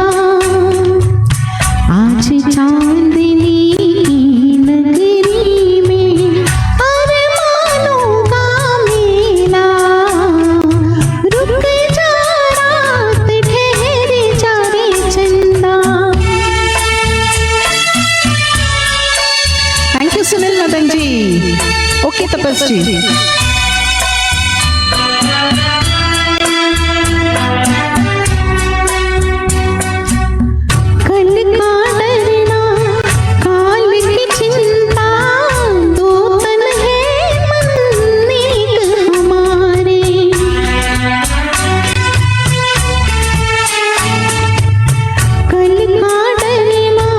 आज चांदनी की नगरी में अरमानों का मेला, रुक जा रात ठहर जा रे चंदा। Thank you Sunil Madan ji. Okay Tapas ji. कल का डरना काल की चिंता, दो तन है मन एक हमारे। कल का डरना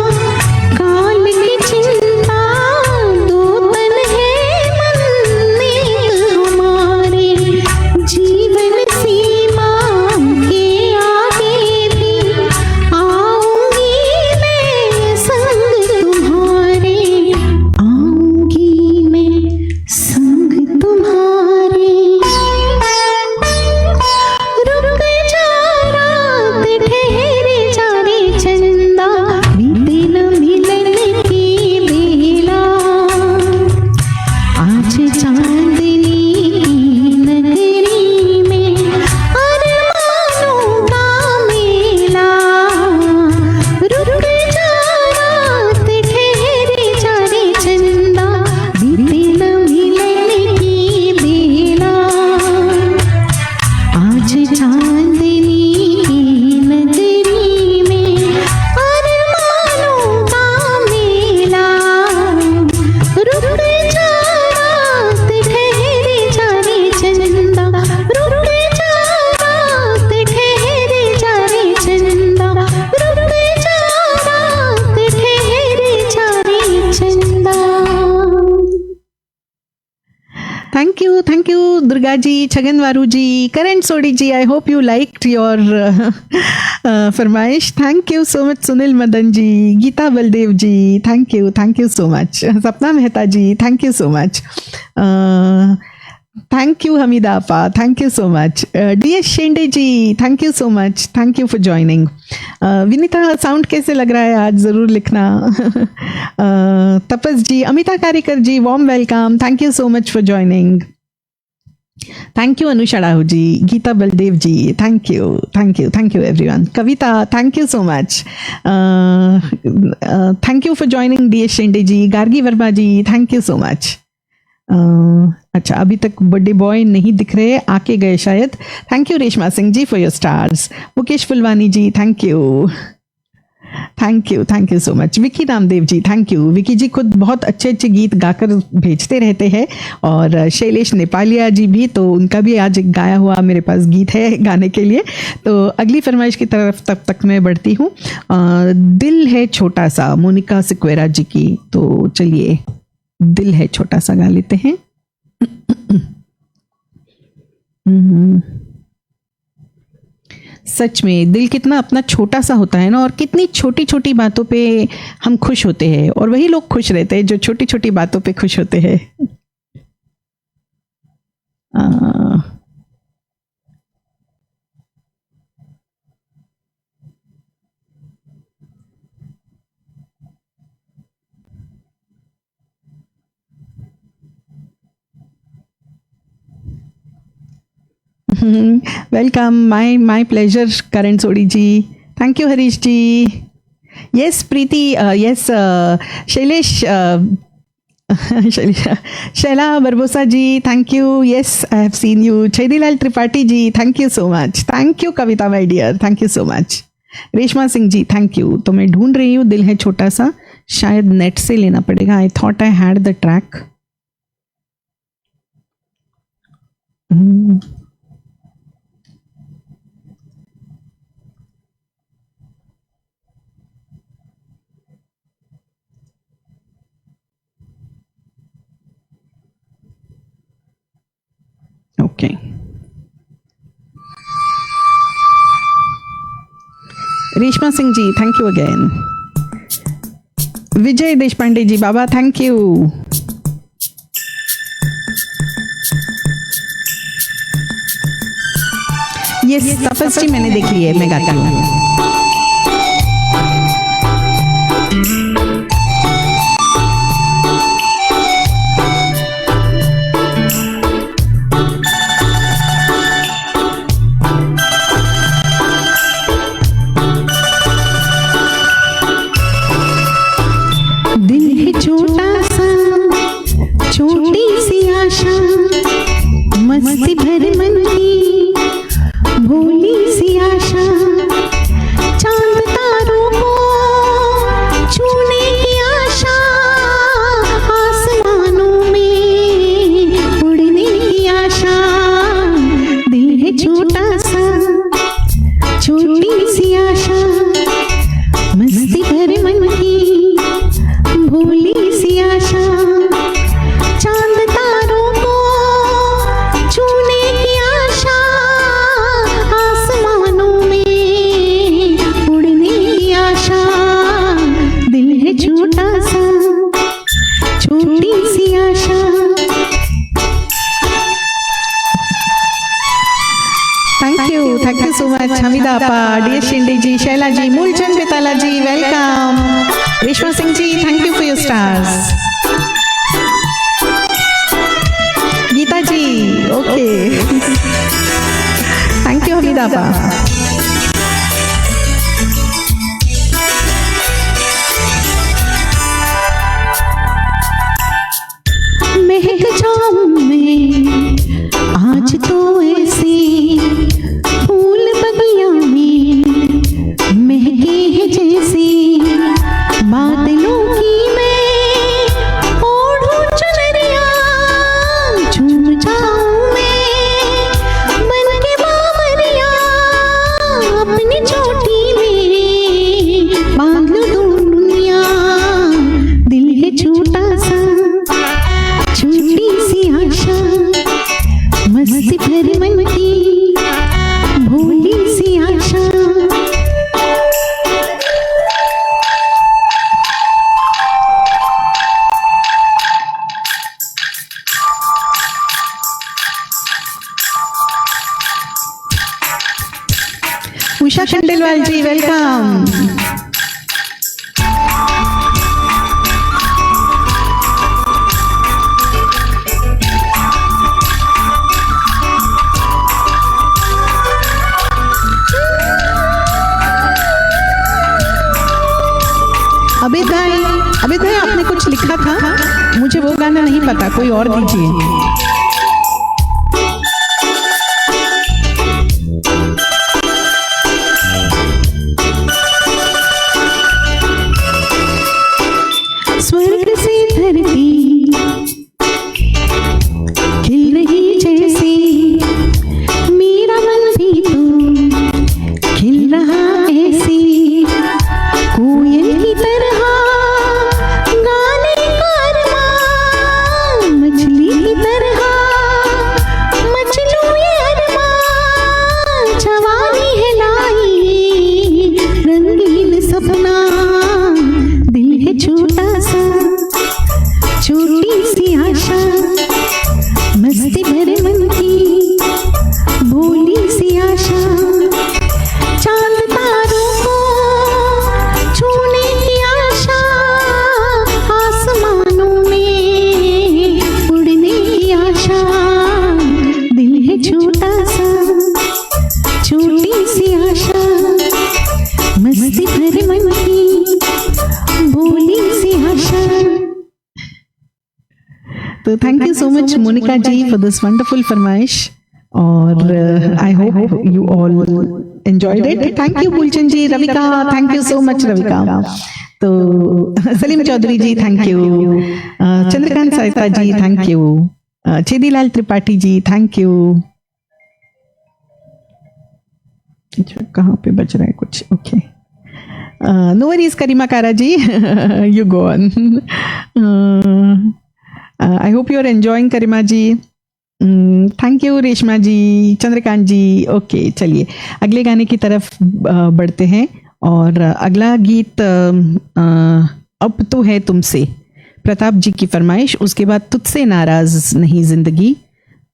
काल की चिंता, दो तन है मन एक हमारे। जीवन सीमा के आगे भी आऊंगी मैं संग तुम्हारे, आऊंगी मैं संग तुम्हारे। रुक जा रात ठहर जा रे चंदा, बीते न मिलन की बेला, आज चांदनी की नगरी में अरमानों का मेला, रुक जा रात ठहर जा रे चंदा, बीते न मिलन की बेला, आज चांदनी की नगरी में अरमानों का मेला, रुक जा रात ठहर जा रे चंदा, रुक जा रात ठहर जा रे चंदा, रुक जा रात ठहर जा रे चंदा। Thank you Durga ji, Chhagan Waru ji, Karan Sodhi ji. I hope you liked your फरमाइश। Thank you so much Sunil Madan ji, Geeta Baldev ji, thank you so much. Sapna Mehta ji, thank you so much. Thank you Hamida आपा, thank you so much. DS Shende ji, thank you so much, thank you for joining. Vinita sound कैसे लग रहा है आज, ज़रूर लिखना। तपस जी, Amita Karikar ji, warm welcome, thank you so much for joining. Thank you Anusha Rahu ji, Geeta Baldev ji, thank you everyone. Kavita, thank you so much. Thank you for joining DS Shende ji. Gargi Verma ji, thank you so much. अच्छा, अभी तक बर्थडे बॉय नहीं दिख रहे, आके गए शायद। Thank you Reshma Singh ji for your stars. Mukesh Phulwani ji, thank you so much. Vicky Ramdev ji, thank you. Vicky ji खुद बहुत अच्छे अच्छे गीत गाकर भेजते रहते हैं, और शैलेश नेपालिया जी भी, तो उनका भी आज एक गाया हुआ मेरे पास गीत है गाने के लिए। तो अगली फरमाइश की तरफ तब तक मैं बढ़ती हूँ। दिल है छोटा सा, मोनिका सिक्वेरा जी की। तो चलिए दिल है छोटा सा गा लेते हैं। सच में दिल कितना अपना छोटा सा होता है ना, और कितनी छोटी छोटी बातों पे हम खुश होते हैं, और वही लोग खुश रहते हैं जो छोटी छोटी बातों पे खुश होते हैं। Welcome, my pleasure Karan Sodhi ji, thank you Harish ji, yes Preeti, yes Shailesh, Shaila Barbosa ji, thank you, yes I have seen you, Chhedilal Tripathi ji, thank you so much, thank you Kavita my dear, thank you so much, Reshma Singh ji, thank you. तो मैं ढूंढ रही हूँ, दिल है छोटा सा, शायद नेट से लेना पड़ेगा, I thought I had the track. Okay, Reshma Singh ji, thank you again, Vijay Deshpande ji, बाबा थैंक यू, ये तपस्वी मैंने देख ली है, मैं गाती हूँ। दिल है छोटा सा, छोटी सी आशा, मस्ती भर मन की भोली सी आशा, चांद तारों को छूने की आशा, आसमानों में उड़ने की आशा। दिल है छोटा सा, छोटी सी आशा, मस्ती भर मन की भोली सी आशा, चांद तारों को छूने की आशा, आसमानों में उड़ने की आशा। दिल है छोटा सा, छोटी सी आशा। Thank you so much Hamida apa, D S Shinde ji, Shaila ji, Moolchand Betala ji, welcome, Reshma Singh ji, thank you for your stars, Geeta ji, okay, thank you Hamida apa. महक जाऊं मैं आज तो ऐसी, फूल बगिया में महके हैं जैसे, बादलों की मैं ओढ़ूं चुनरिया, झूम जाऊं मैं बन के बावरिया, अपनी चोटी में बांध लूं दुनिया। दिल है छोटा सा, छोटी सी आशा, मस्ती भर मन की भोली सी आशा। उषा खंडेलवाल जी, वेलकम, अमित भाई आपने कुछ लिखा था, मुझे वो गाना नहीं पता, कोई और दीजिए। स्वर्ग से धरती खिल रही जैसे, मेरा मन भी तो खिल रहा ऐसे, कोयल की तरह गाने का अरमान, मछली की तरह so much Monica ji for this wonderful फरमाइश और I hope you all enjoyed it. Thank you Gulchan ji, Ravika, thank you so much Ravika. तो Salim Chaudhary ji thank you, Chandrakant Sahita ji thank you, Chhedilal Tripathi ji thank you. अच्छा कहाँ पे बच रहा है कुछ, okay no worries Karima Kara ji you go on. I hope you are enjoying Karima ji, thank you Reshma ji, Chandrakant ji. Okay चलिए अगले गाने की तरफ बढ़ते हैं और अगला गीत अब तो है तुमसे, प्रताप जी की फरमाइश, उसके बाद तुझसे नाराज नहीं जिंदगी।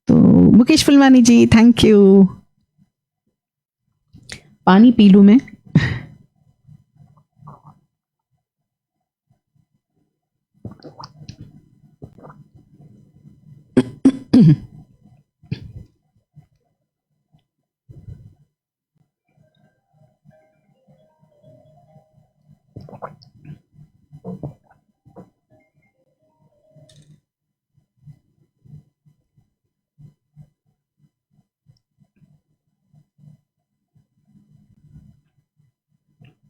तो मुकेश फुलवानी जी थैंक यू। पानी पी लूं मैं।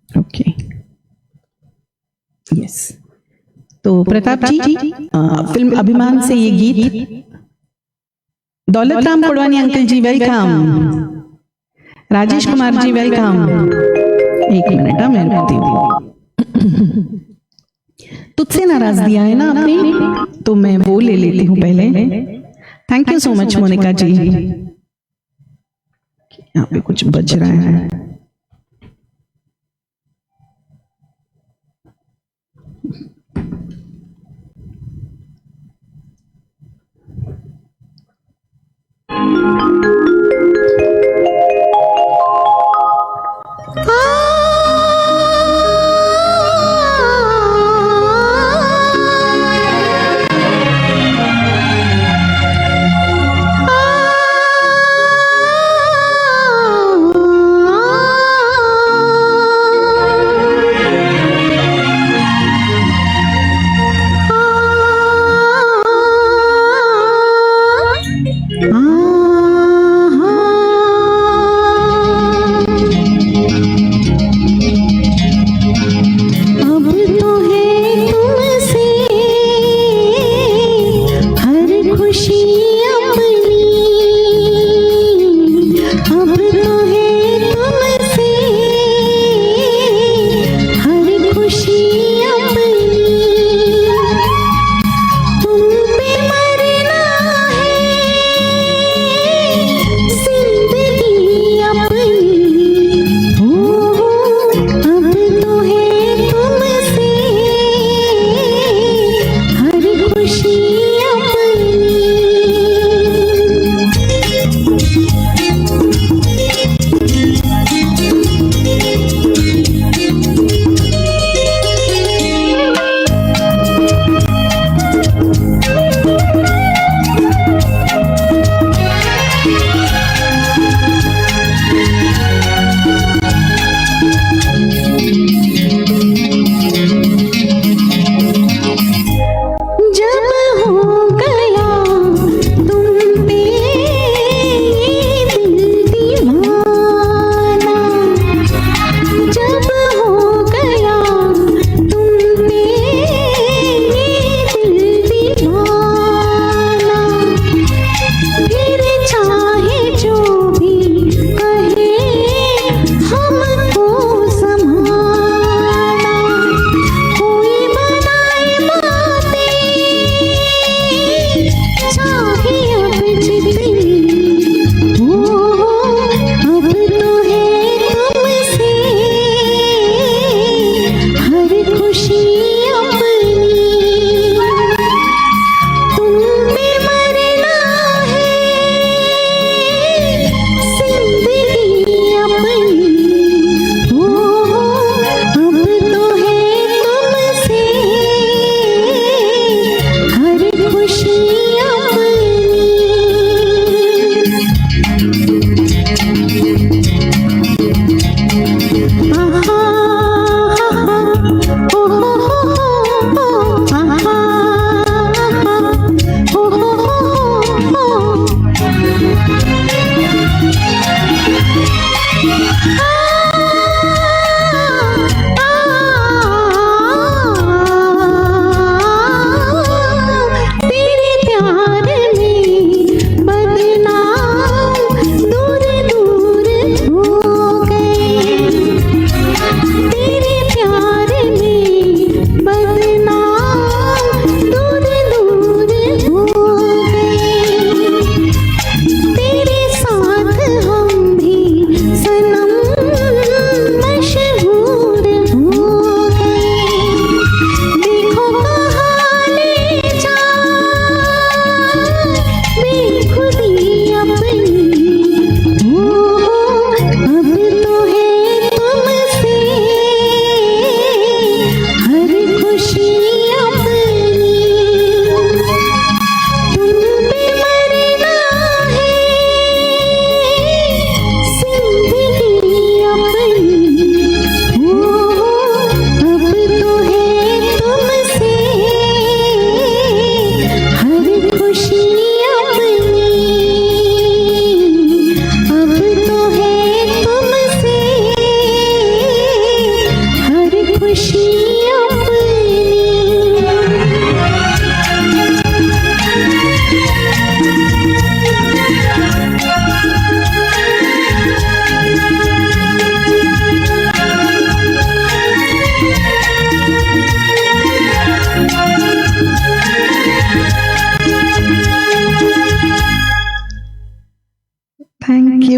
ओके यस, तो प्रताप जी फिल्म अभिमान से ये गीत। दौलत राम पड़वानी अंकल जी वेलकम, राजेश कुमार जी वेलकम। एक मिनट मैं रुकती हूँ। तुझसे नाराज दिया है ना आपने, तो मैं वो ले लेती हूँ पहले। Thank you so much Monica ji. यहाँ पे कुछ बज रहा है।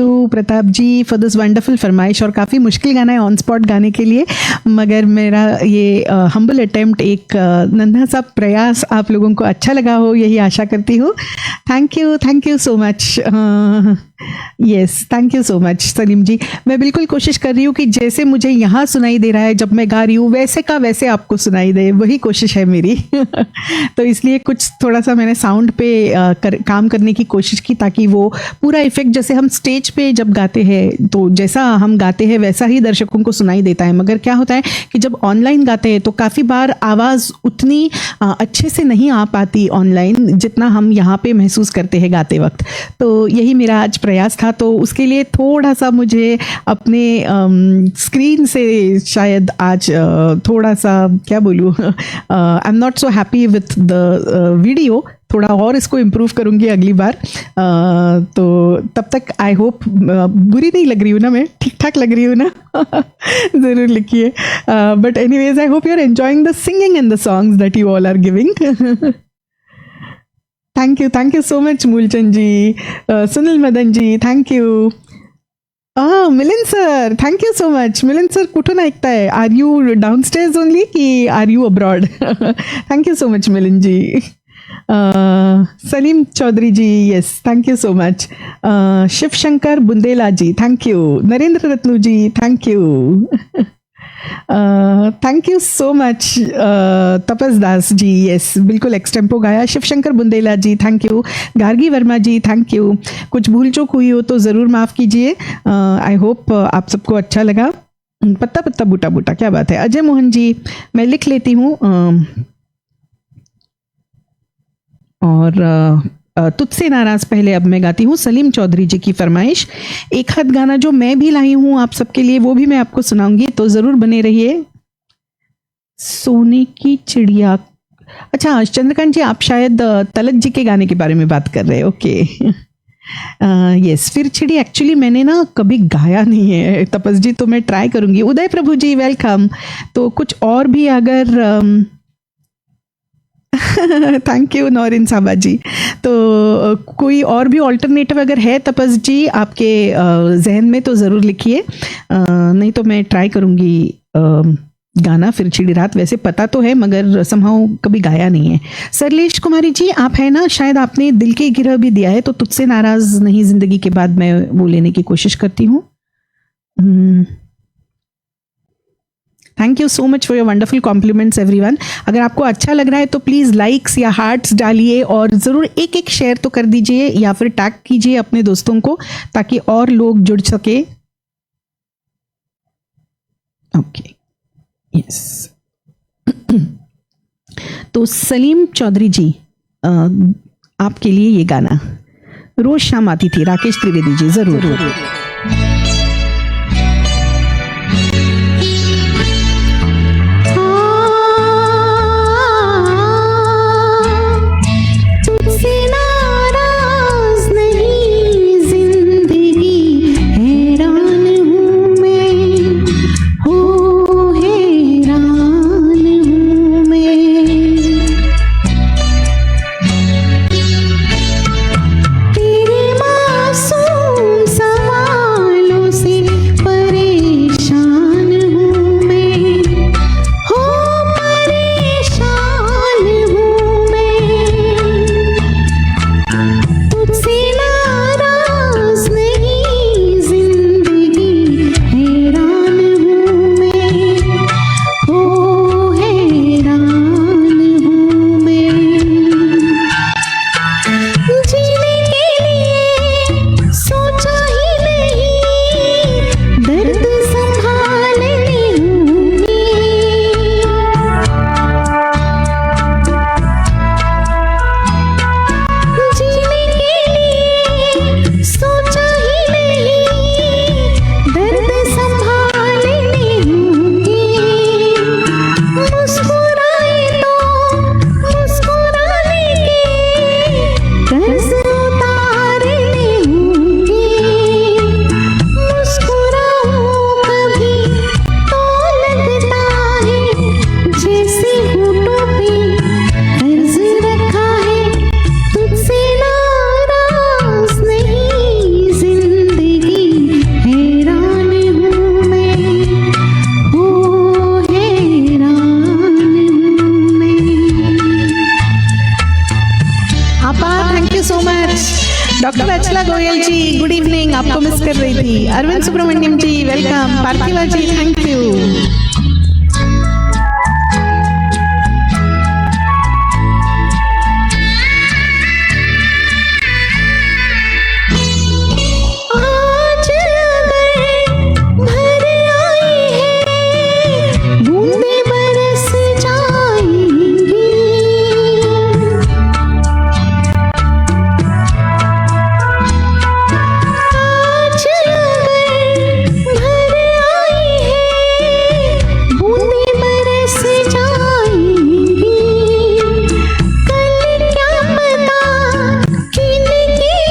You Pratap ji for this wonderful फरमाइश। और काफ़ी मुश्किल गाना है ऑन स्पॉट गाने के लिए, मगर मेरा ये हम्बल अटेम्प्ट, एक नन्हा सा प्रयास आप लोगों को अच्छा लगा हो, यही आशा करती हूँ। Thank you so much. Yes, thank you so much Salim ji. मैं बिल्कुल कोशिश कर रही हूँ कि जैसे मुझे यहाँ सुनाई दे रहा है जब मैं गा रही हूँ, वैसे का वैसे आपको सुनाई दे, वही कोशिश है मेरी। तो इसलिए कुछ थोड़ा सा मैंने साउंड पे काम करने की कोशिश की, ताकि वो पूरा इफेक्ट, जैसे हम स्टेज पे जब गाते हैं तो जैसा हम गाते हैं वैसा ही दर्शकों को सुनाई देता है। मगर क्या होता है कि जब ऑनलाइन गाते हैं तो काफ़ी बार आवाज़ उतनी अच्छे से नहीं आ पाती ऑनलाइन, जितना हम यहाँ पे महसूस करते हैं गाते वक्त। तो यही मेरा आज प्रयास था। तो उसके लिए थोड़ा सा मुझे अपने स्क्रीन से शायद आज थोड़ा सा, क्या बोलूँ, आई am not so happy with the video. थोड़ा और इसको इम्प्रूव करूँगी अगली बार। तो तब तक आई होप बुरी नहीं लग रही हूँ ना, मैं ठीक ठाक लग रही हूँ ना? ज़रूर लिखिए। But anyways, I hope you are enjoying the singing and the songs that you all are giving. Thank you so much Moolchand ji, Sunil Madan ji, thank you. Milind sir, thank you so much. Milind sir कुठून ऐकताय? आर यू डाउनस्टेअर्स ओनली की are you abroad? Thank you so much Milind ji. Salim Chaudhary ji, yes, thank you so much. Shiv Shankar Bundela ji, thank you. Narendra Ratnu ji, thank you. Thank you so much Tapas Das ji, yes, बिल्कुल extempore गाया। Shiv Shankar Bundela ji, thank you. Gargi Verma ji, thank you. कुछ भूल चूक हुई हो तो ज़रूर माफ़ कीजिए। आई होप आप सबको अच्छा लगा। पत्ता पत्ता बूटा बूटा, क्या बात है। अजय मोहन जी, मैं लिख लेती हूँ। और तुझसे नाराज पहले अब मैं गाती हूँ, सलीम चौधरी जी की फरमाइश। एक हाथ गाना जो मैं भी लाई हूँ आप सबके लिए, वो भी मैं आपको सुनाऊंगी, तो ज़रूर बने रहिए। सोने की चिड़िया, अच्छा चंद्रकांत जी, आप शायद तलत जी के गाने के बारे में बात कर रहे हैं। ओके, यस, फिर चिड़ी एक्चुअली मैंने ना कभी गाया नहीं है तपस जी, तो मैं ट्राई करूँगी। उदय प्रभु जी, वेलकम। तो कुछ और भी अगर थैंक यू नौरिन साबा जी। तो कोई और भी ऑल्टरनेटिव अगर है तपस जी आपके जहन में तो ज़रूर लिखिए, नहीं तो मैं ट्राई करूँगी गाना फिर छिड़ी रात। वैसे पता तो है मगर समहाउ कभी गाया नहीं है। सरलेश कुमारी जी, आप है ना? शायद आपने दिल के गिरह भी दिया है, तो तुझसे नाराज़ नहीं ज़िंदगी के बाद मैं वो लेने की कोशिश करती हूँ। Thank you so much for your wonderful compliments everyone. अगर आपको अच्छा लग रहा है तो प्लीज़ लाइक्स या हार्ट्स डालिए, और ज़रूर एक एक शेयर तो कर दीजिए या फिर टैग कीजिए अपने दोस्तों को, ताकि और लोग जुड़ सके। Okay, yes. तो सलीम चौधरी जी, आपके लिए ये गाना रोज शाम आती थी, राकेश त्रिवेदी जी, ज़रूर। तेरे मासूम सवाल मॉर्निंग, आपको मिस कर रही थी। Arvind Subramaniam ji welcome. Parthiva ji thank you. आज अगर भर आई है बूंदे बरस जाएंगी, आज अगर भर आई है बूंदे बरस जाएंगी, कल क्या पता किनके लिए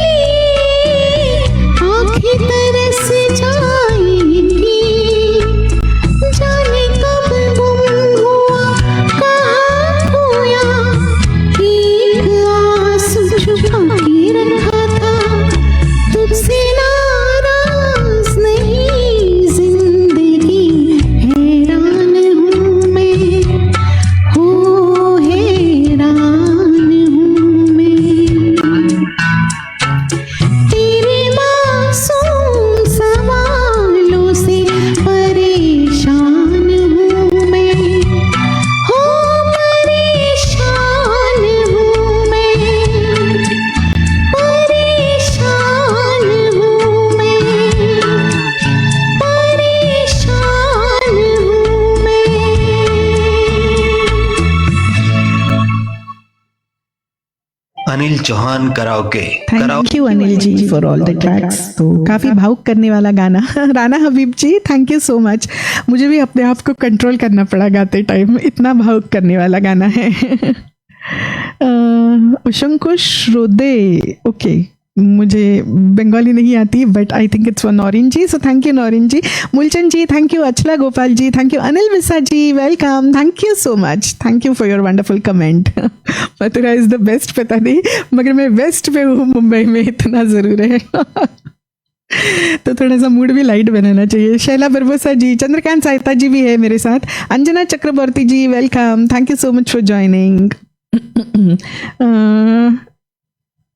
आँखें तरस जाएंगी, जाने कब गुम हुआ कहाँ खोया, एक आंसू छुपा के रखा था, तुझसे नाराज नहीं जिंदगी, हैरान हूँ मैं, हो हैरान हूँ मैं, तेरे मासूम सवालों से परेशान हूँ मैं, हो परेशान हूँ मैं, परेशान हूँ मैं, परेशान हूँ मैं। Anil Chauhan karaoke. Thank you Anil ji for all the tracks. तो काफी भावुक करने वाला गाना। Rana Habib ji thank you so much. मुझे भी अपने आप को कंट्रोल करना पड़ा गाते टाइम, इतना भावुक करने वाला गाना है। उशंकुश रोदे, ओके, मुझे बंगाली नहीं आती but I think it's for Naureen ji, so thank you Naureen ji. Moolchand ji thank you, Achala Gopal ji thank you, Anil Visa ji welcome, thank you so much, thank you for your wonderful comment. Mathura is the best, पता नहीं मगर मैं वेस्ट पे हूँ मुंबई में, इतना ज़रूर है। तो थोड़ा सा मूड भी लाइट बनाना चाहिए। शैला बरबोसा जी, चंद्रकांत साहिता जी भी है मेरे साथ, Anjana Chakraborty ji welcome, thank you so much for joining.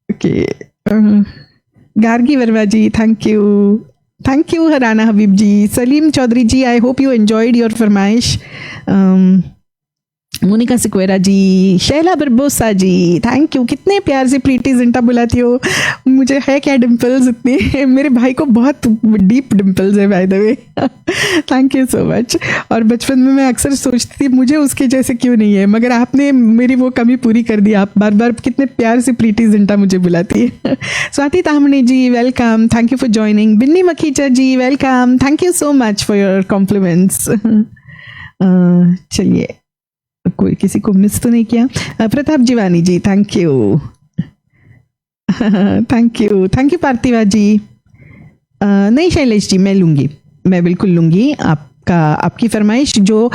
Okay, Gargi Verma ji thank you Harana Habib ji. Salim Chaudhary ji I hope you enjoyed your फरमाइश। Monica Sequeira ji, Shaila Barbosa ji thank you, कितने प्यार से प्रीति जिंटा बुलाती हो, मुझे है क्या डिम्पल्स इतने, मेरे भाई को बहुत डीप डिम्पल्स है by the way. Thank you so much. और बचपन में मैं अक्सर सोचती थी मुझे उसके जैसे क्यों नहीं है, मगर आपने मेरी वो कमी पूरी कर दी, आप बार बार कितने प्यार से प्रीति जिंटा मुझे बुलाती है। Swati Tamane ji welcome, thank you for joining. Binny Makhija ji welcome, thank you so much for your compliments. चलिए, कोई किसी को मिस तो नहीं किया। Pratap Jivani ji thank you, thank you Parthiva ji. नहीं शैलेश जी, मैं बिल्कुल लूँगी आपकी फरमाइश जो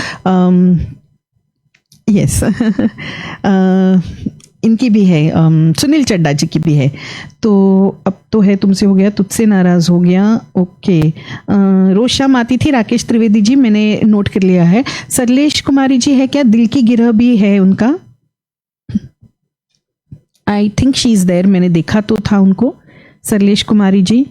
यस इनकी भी है, सुनील चड्डा जी की भी है। तो अब तो है तुमसे हो गया, तुझसे नाराज हो गया, ओके। रोज शाम आती थी राकेश त्रिवेदी जी, मैंने नोट कर लिया है। सरलेश कुमारी जी है क्या, दिल की गिरह भी है उनका, I think she is there, मैंने देखा तो था उनको, सरलेश कुमारी जी।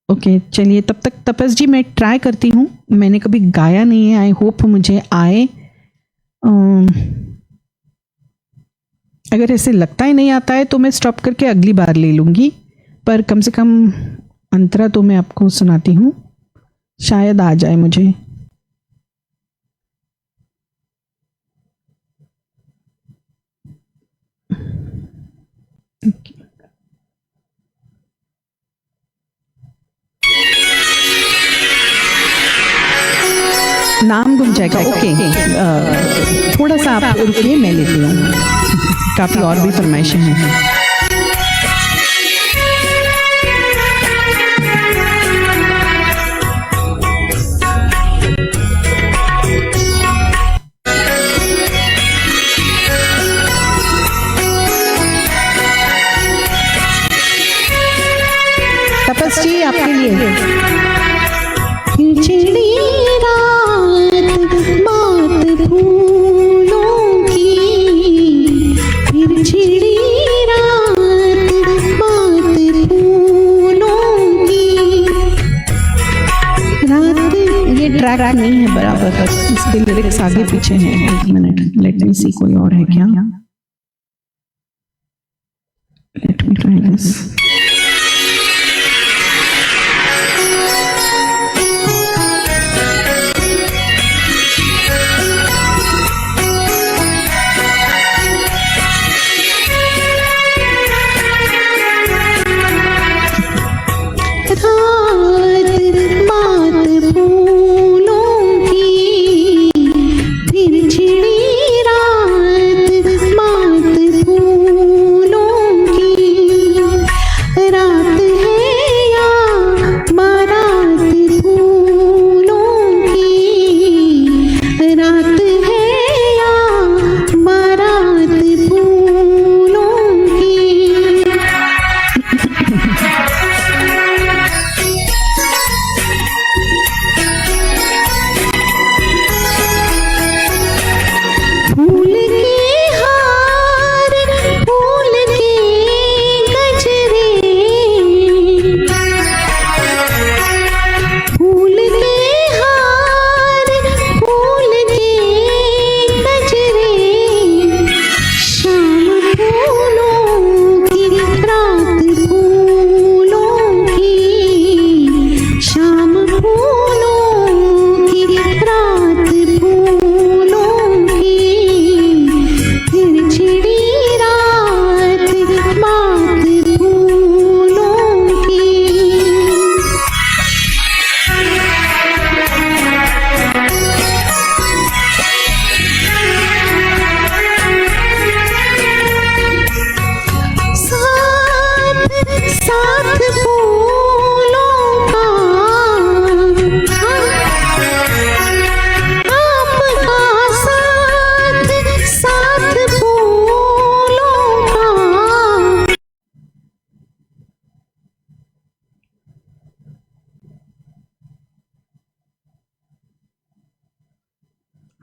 ओके चलिए, तब तक तपस जी मैं ट्राई करती हूँ, मैंने कभी गाया नहीं है, आई होप मुझे आए। अगर ऐसे लगता ही नहीं आता है तो मैं स्टॉप करके अगली बार ले लूँगी, पर कम से कम अंतरा तो मैं आपको सुनाती हूँ, शायद आ जाए मुझे। नाम गुम जाएगा, ओके। थोड़ा सा आप रुकिए, मैं लेती हूँ, काफ़ी और भी फरमाइशें हैं। तपस जी आपके लिए। चिड़ी रात बात फूलों की, फिर चिड़ी रात बात फूलों ट्रैक नहीं है बराबर, इसके लिरिक्स आगे पीछे हैं। एक मिनट, लेट मी सी कोई और है क्या। Let me try this.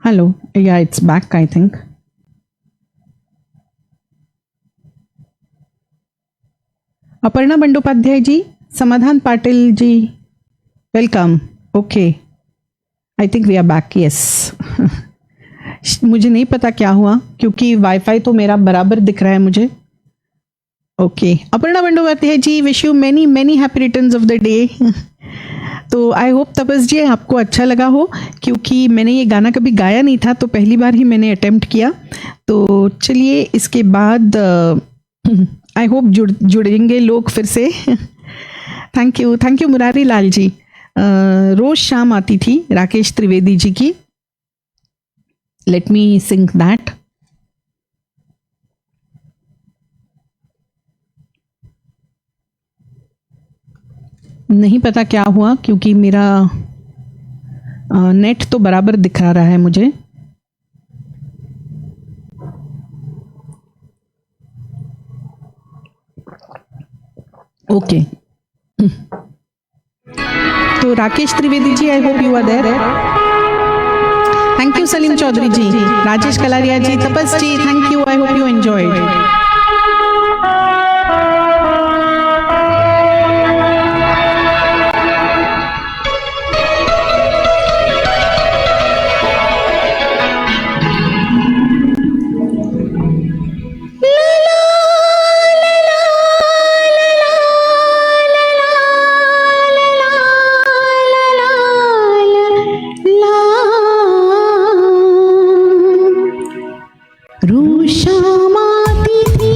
Hello, yeah, it's back, I think. Aparna Bandopadhyay ji, Samadhan Patil ji, welcome. Okay, I think we are back. Yes, मुझे नहीं पता क्या हुआ क्योंकि वाईफाई तो मेरा बराबर दिख रहा है मुझे। Okay, Aparna Bandopadhyay ji, wish you many many happy returns of the day. तो आई होप तपस जी आपको अच्छा लगा हो, क्योंकि मैंने ये गाना कभी गाया नहीं था, तो पहली बार ही मैंने अटेम्प्ट किया। तो चलिए इसके बाद आई होप जुड़ेंगे लोग फिर से। Thank you Murari Lal ji. रोज शाम आती थी राकेश त्रिवेदी जी की। Let me sing that. नहीं पता क्या हुआ क्योंकि मेरा नेट तो बराबर दिखा रहा है मुझे। ओके, तो Rakesh Trivedi ji, I hope you are there. Thank you Salim Chaudhary ji, Rajesh Kalaria ji, Tapas ji, thank you. I hope you enjoyed. रोज शाम आती थी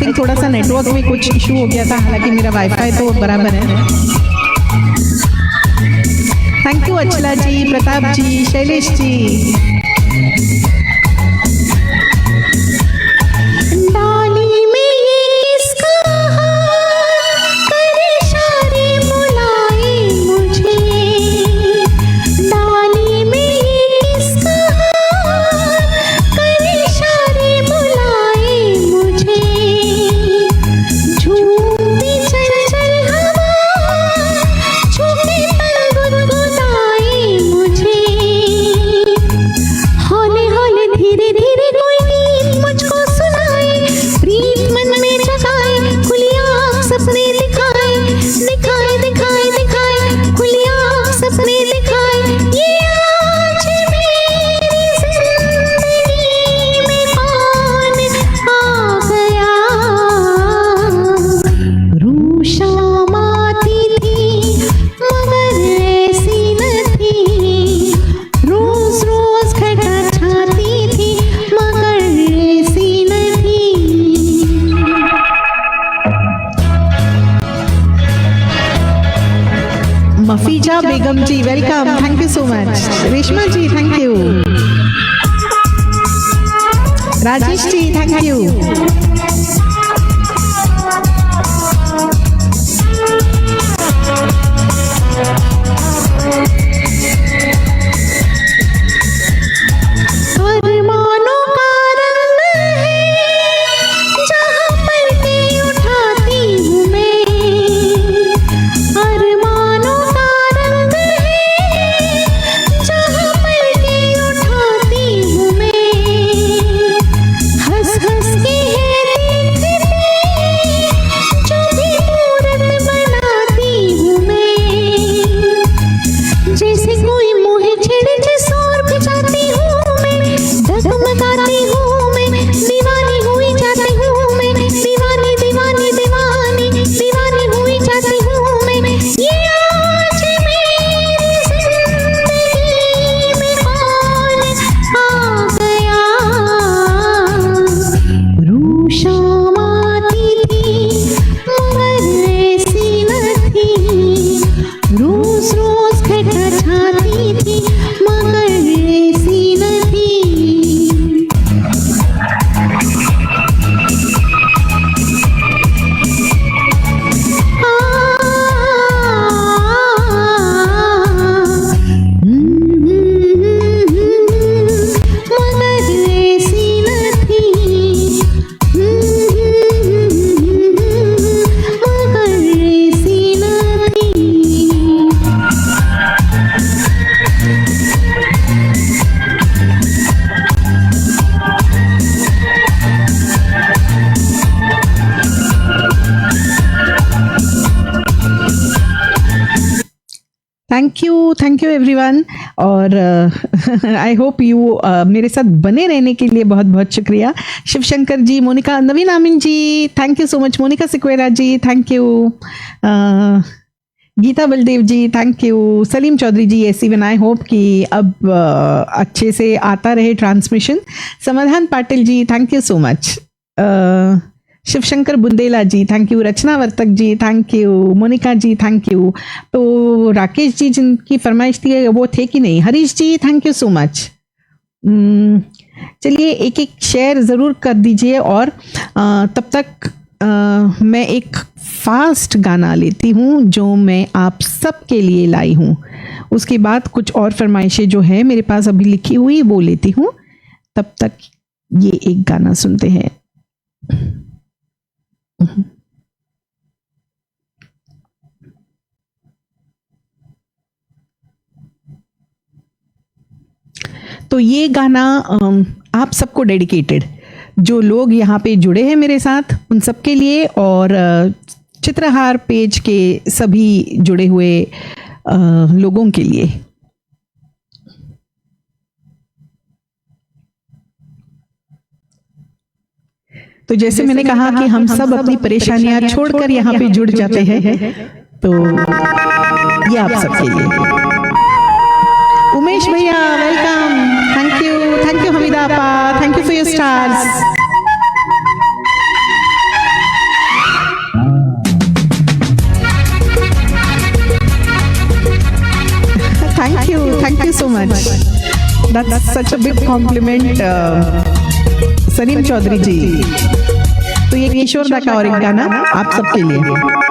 थिंक थोड़ा सा नेटवर्क में कुछ इशू हो गया था, हालांकि मेरा वाईफाई तो बराबर है। थैंक यू अचला जी, प्रताप जी, शैलेश जी। डाली में ये किसका हार करे इशारे बुलाए मुझे, डाली में ये किसका हार करे इशारे बुलाए मुझे, झूमती चंचल हवा छूके तन गुनगुनाए मुझे, हौले हौले धीरे धीरे कोई गीत मुझको सुनाए, प्रीत मन में जगाए, खुली आँख सपने दिखाए, दिखाए दिखाए दिखाए, खुली आँख सपने दिखाए, ये आज मेरी जिंदगी में कौन आ गया, रूह शाम आती थी मगर ऐसी न थी, रोज रोज घटा छाती थी मगर ऐसी न थी। Mafija Begum ji, welcome, thank you so much. Reshma ji, thank you. Rajesh ji, thank you. अरमानों का रंग है जहाँ पलके उठाती हूँ मैं, अरमानों का रंग है जहाँ पलके उठाती हूँ मैं, हंस हंस के है देखते जो भी मूरत बनाती हूँ मैं, जैसे कोई मोहे छेड़े जिस ओर भी जाती हूँ मैं, डगमगाती हूँ मैं, दीवानी हुई जाती हूँ मैं, दीवानी दीवानी दीवानी दीवानी हुई जाती हूँ मैं, ये आज मेरी जिंदगी में कौन आ गया, रूह शाम आती थी मगर ऐसी न थी, रोज रोज घटा छाती थी मगर ऐसी न थी। मगर ऐसी न थी, मगर ऐसी न थी। Thank you everyone. और आई होप यू मेरे साथ बने रहने के लिए बहुत बहुत शुक्रिया। Shivshankar ji, Monika, Naveen Amin ji, thank you so much. Monika Sequeira ji, thank you. Geeta Baldev ji, thank you. Salim Chaudhary ji, ऐसी वन, आई होप कि अब अच्छे से आता रहे transmission. Samadhan Patil ji, thank you so much. Shivshankar Bundela ji, thank you. Rachna Vartak ji, thank you. Monika ji, thank you. तो राकेश जी जिनकी फरमाइश थी वो थे कि नहीं? Harish ji, thank you so much. चलिए एक एक शेयर ज़रूर कर दीजिए और तब तक मैं एक फास्ट गाना लेती हूँ जो मैं आप सबके लिए लाई हूँ। उसके बाद कुछ और फरमाइशें जो है मेरे पास अभी लिखी हुई वो लेती हूँ। तब तक ये एक गाना सुनते हैं। तो ये गाना आप सबको डेडिकेटेड, जो लोग यहाँ पे जुड़े हैं मेरे साथ उन सबके लिए, और चित्रहार पेज के सभी जुड़े हुए लोगों के लिए। तो जैसे मैंने कहा कि हम सब अपनी परेशानियां छोड़कर यहाँ पे जुड़ जाते हैं, तो ये आप सबके लिए। उमेश भैया, वेलकम, थैंक यू हमीदा आपा, thank you for your stars. Thank you so much. That's such a big compliment, Salim Chaudhary ji. तो ये किशोर दा का और एक गाना आप सबके लिए.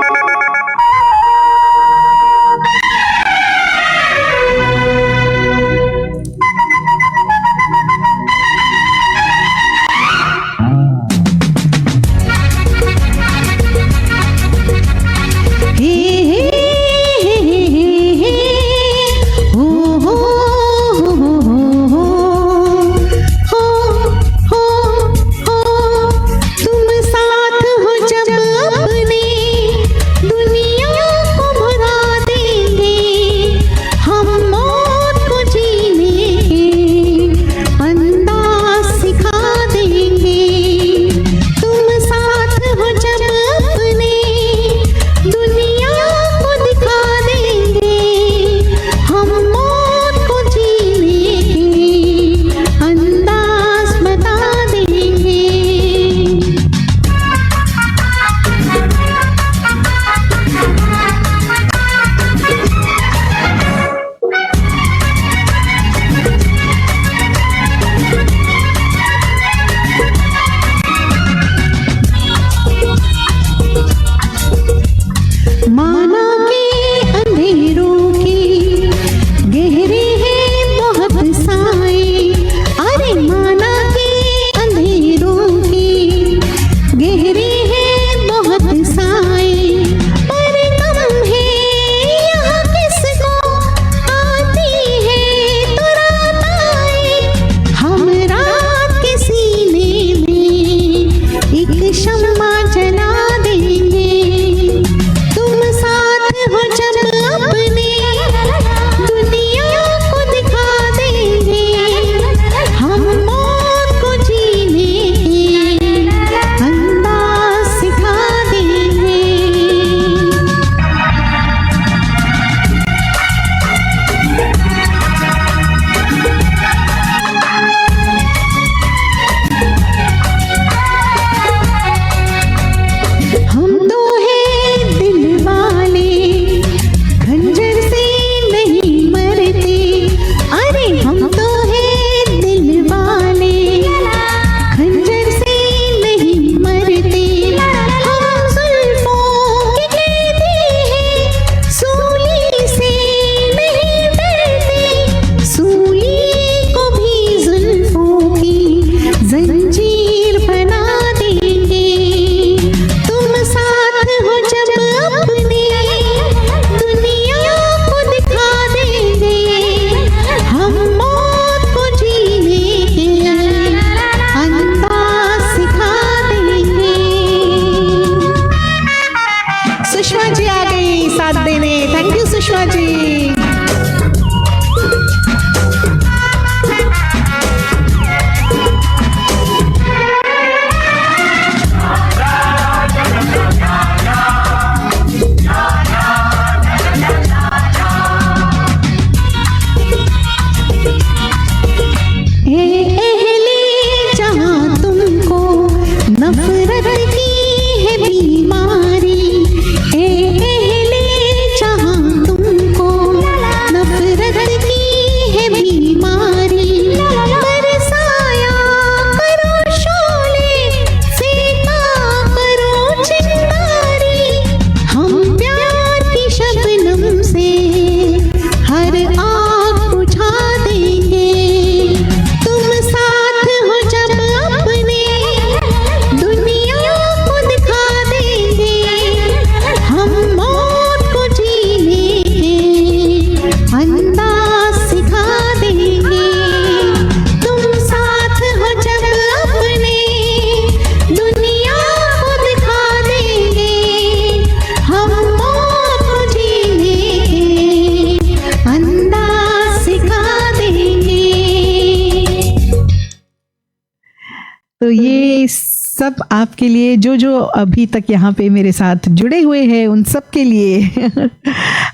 तो ये सब आपके लिए, जो जो अभी तक यहाँ पे मेरे साथ जुड़े हुए हैं उन सब के लिए।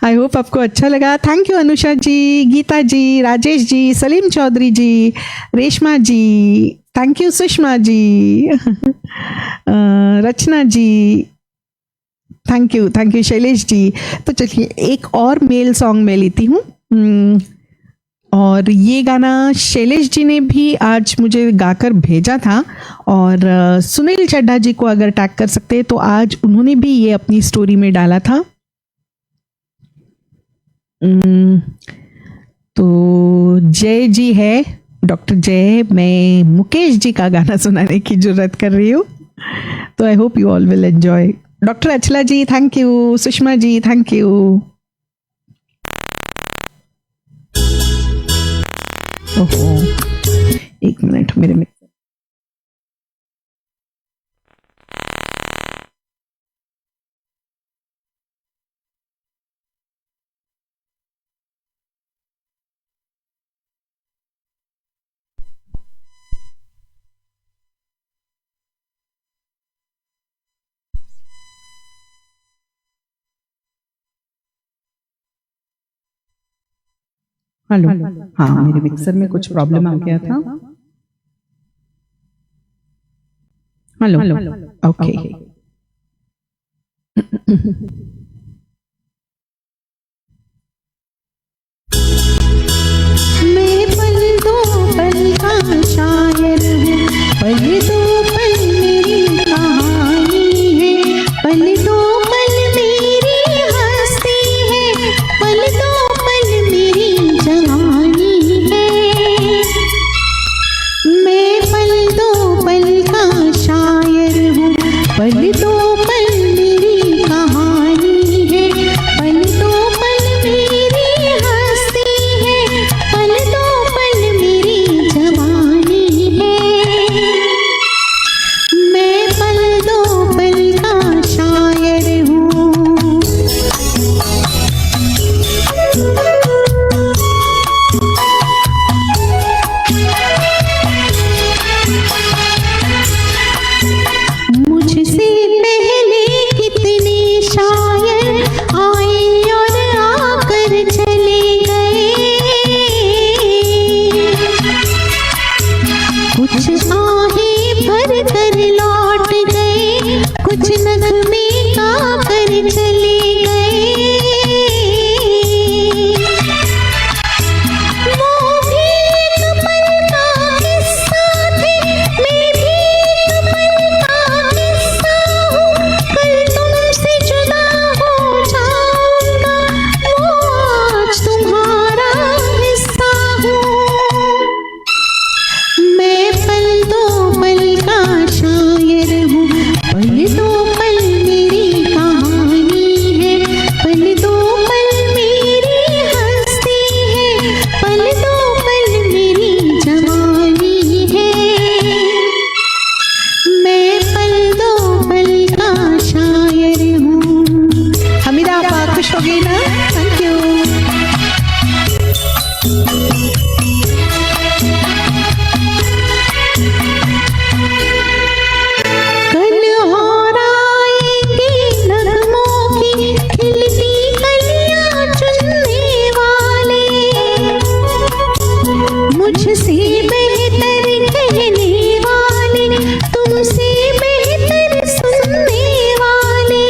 आई होप आपको अच्छा लगा। Thank you Anusha ji, Geeta ji, Rajesh ji, Salim Chaudhary ji, Reshma ji, thank you Sushma ji, Rachna ji, thank you Shailesh ji. तो चलिए एक और मेल सॉन्ग मैं लेती हूँ। और ये गाना शैलेश जी ने भी आज मुझे गाकर भेजा था, और सुनील चड्ढा जी को अगर टैग कर सकते हैं तो आज उन्होंने भी ये अपनी स्टोरी में डाला था। तो जय जी है, डॉक्टर जय, मैं मुकेश जी का गाना सुनाने की जरूरत कर रही हूँ, तो I hope you all will enjoy. Doctor Achala ji thank you, Sushma ji thank you. ओहो, एक मिनट मेरे में हेलो, हाँ मेरे मिक्सर में कुछ प्रॉब्लम आ गया था। Hello, okay. मैं पल दो पल का शायर हूँ, पल दो पल मेरी कहानी है, पल दो पल मेरी हस्ती है, पल दो पल मेरी जवानी है। मैं पल दो पल का शायर हूँ, पल दो पल मेरी कहानी है, पल दो पल मेरी हस्ती है, पल दो पल मेरी जवानी है। मैं पल दो पल का शायर हूँ। मुझसे पहले कितने शायर आए और आकर चले गए, कुछ आहें भर कर लौट गए, कुछ नगमे गा कर चले गए। वो भी एक पल का किस्सा थे, मैं भी एक पल का किस्सा हूँ, कल तुमसे जुदा हो जाऊंगा, वो आज तुम्हारा हिस्सा हूँ। मैं पल दो पल का शायर हूँ, पल दो पल मेरी कहानी है, पल दो पल मेरी हस्ती है, पल दो पल मेरी जवानी है। मैं पल दो पल का शायर हूँ। हमीदा आप खुश हो गई ना? Thank you. कल और आएंगे नगमों की खिलती कलियां चुनने वाले, मुझसे बेहतर कहने वाले, तुमसे बेहतर सुनने वाले।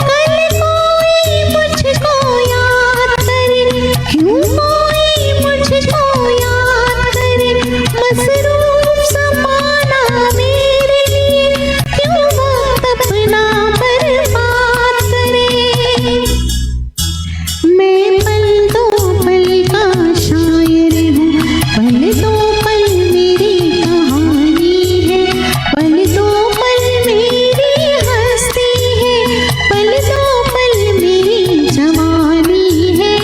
कल कोई मुझको याद करे, क्यों कोई मुझको याद करे, मसरूफ ज़माना मेरे लिए क्यों वक्त अपना बर्बाद करे। मैं पल दो पल का शायर हूँ, पल दो पल मेरी कहानी है, पल दो पल मेरी हस्ती है, पल दो पल मेरी जवानी है।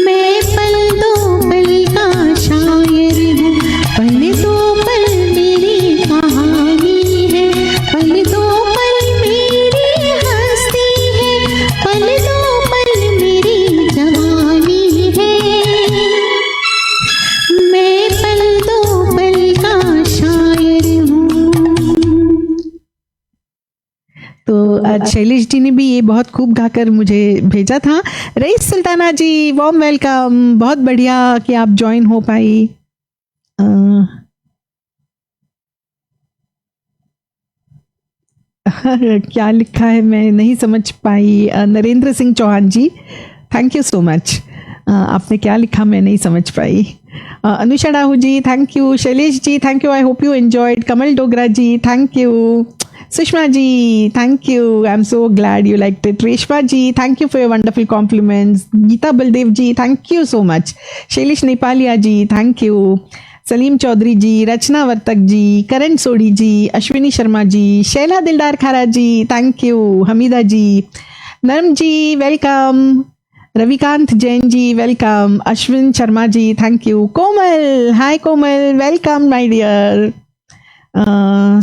मैं पल दो पल का शायर हूँ, पल दो पल मेरी कहानी है, पल दो पल मेरी हस्ती है, पल दो पल मेरी जवानी है। मैं पल दो पल का शायर हूँ। तो आज शैलेश जी ने भी ये बहुत खूब गाकर मुझे भेजा था। रईस सुल्ताना जी वार्म वेलकम, बहुत बढ़िया कि आप ज्वाइन हो पाई। क्या लिखा है मैं नहीं समझ पाई। Narendra Singh Chauhan ji, thank you so much. आपने क्या लिखा मैं नहीं समझ पाई। Anusha Dahu ji thank you. Shailesh ji thank you, I hope you enjoyed. Kamal Dogra ji thank you. Sushma ji thank you, I am so glad you liked it. Reshma ji thank you for your wonderful compliments. Geeta Baldev ji thank you so much. Shailesh Nepalia ji thank you. Salim Chaudhary ji, Rachna Vartak ji, Karan Sodhi ji, Ashwini Sharma ji, Shaila Dildar Khara ji thank you. Hamida ji, Narm ji welcome. Ravikant Jain ji welcome. Ashwin Sharma ji thank you. Komal, hi Komal, welcome my dear.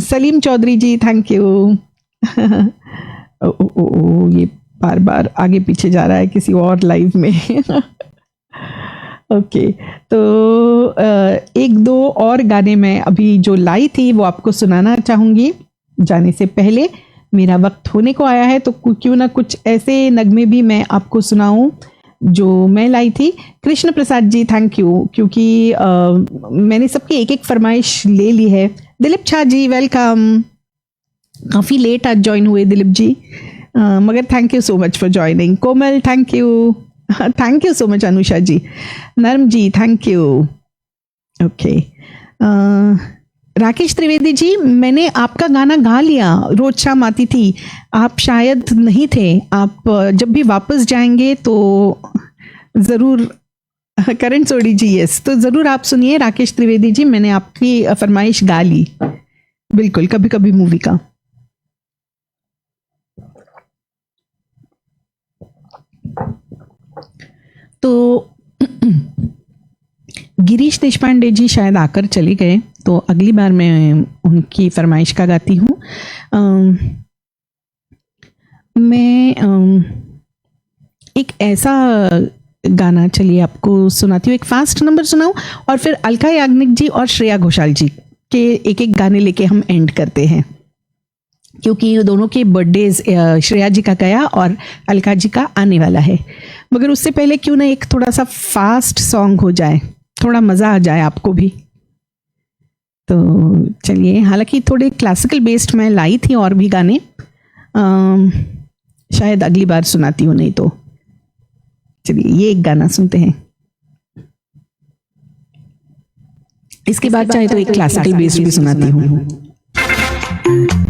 Salim Chaudhary ji thank you. ये बार बार आगे पीछे जा रहा है किसी और live में। ओके तो एक दो और गाने मैं अभी जो लाई थी वो आपको सुनाना चाहूँगी। जाने से पहले मेरा वक्त होने को आया है तो क्यों ना कुछ ऐसे नगमे भी मैं आपको सुनाऊं जो मैं लाई थी। कृष्ण प्रसाद जी थैंक यू, क्योंकि मैंने सबकी एक एक फरमाइश ले ली है। दिलीप झा जी वेलकम। काफ़ी लेट आज ज्वाइन हुए दिलीप जी, मगर thank you so much for joining. Komal thank you. Thank you so much Anusha ji. Narm ji thank you. Okay Rakesh Trivedi ji, मैंने आपका गाना गा लिया, रोज शाम आती थी, आप शायद नहीं थे। आप जब भी वापस जाएंगे तो ज़रूर। करण सोडी जी यस, तो ज़रूर आप सुनिए राकेश त्रिवेदी जी, मैंने आपकी फरमाइश गा ली बिल्कुल, कभी कभी मूवी का। तो गिरीश देशपांडे जी शायद आकर चले गए, तो अगली बार मैं उनकी फरमाइश का गाती हूँ। मैं एक ऐसा गाना चलिए आपको सुनाती हूँ, एक फास्ट नंबर सुनाऊँ और फिर अलका याग्निक जी और श्रेया घोषाल जी के एक एक गाने लेके हम एंड करते हैं, क्योंकि दोनों के बर्थडेज श्रेया जी का गया और अलका जी का आने वाला है। मगर उससे पहले क्यों ना एक थोड़ा सा फास्ट सॉन्ग हो जाए, थोड़ा मज़ा आ जाए आपको भी। तो चलिए, हालांकि थोड़े क्लासिकल बेस्ड मैं लाई थी और भी गाने, शायद अगली बार सुनाती हूँ, नहीं तो चलिए ये एक गाना सुनते हैं। इसके बाद चाहे तो एक क्लासिकल बेस्ड भी सुनाती हूँ।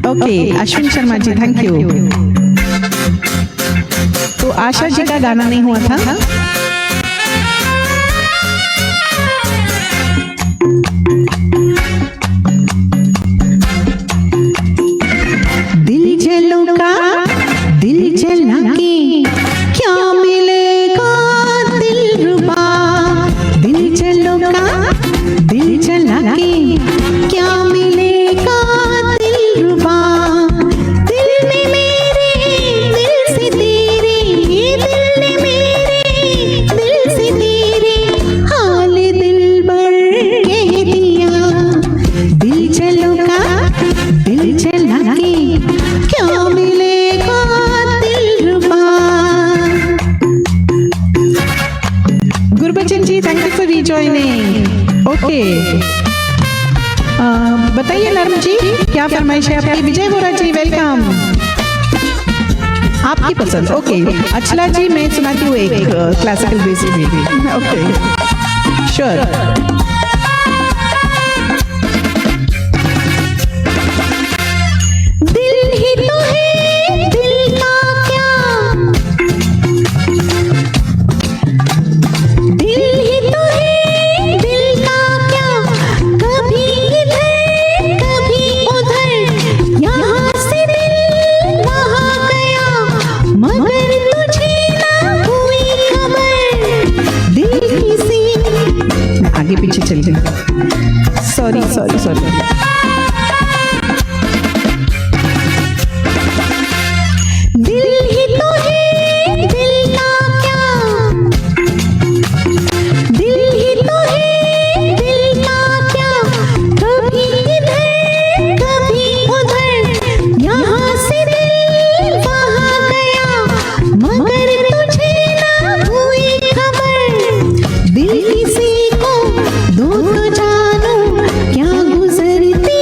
Okay Ashwin Sharma ji thank you. तो आशा जी का गाना नहीं हुआ था। दिल जलूंगा दिल जला के क्या मिलेगा दिलरुबा, दिल जलूंगा दिल जला के क्या मिलेगा दिलरुबा, दिल ने मेरे दिल से तेरे, दिल ने मेरे दिल से तेरे हाल दिल भर कह दिया, दिल जलूंगा दिल जला के क्या मिलेगा दिलरुबा। Gurbachan ji thank you for rejoining. Okay बताइए नर्म जी क्या फरमाइश है आपकी। विजय बोरा जी वेलकम, आपकी पसंद। ओके अचला जी मैं सुनाती हूँ एक क्लासिकल बेसिस भी। Okay sure. आगे पीछे चल गए, सॉरी सॉरी सॉरी। दिल ही तो है दिल का क्या, दिल ही तो है दिल का क्या, कभी इधर कभी उधर, यहाँ से दिल वहाँ गया, मगर तुझे ना हुई खबर, दिल किसी को दो तो जानो क्या गुजरती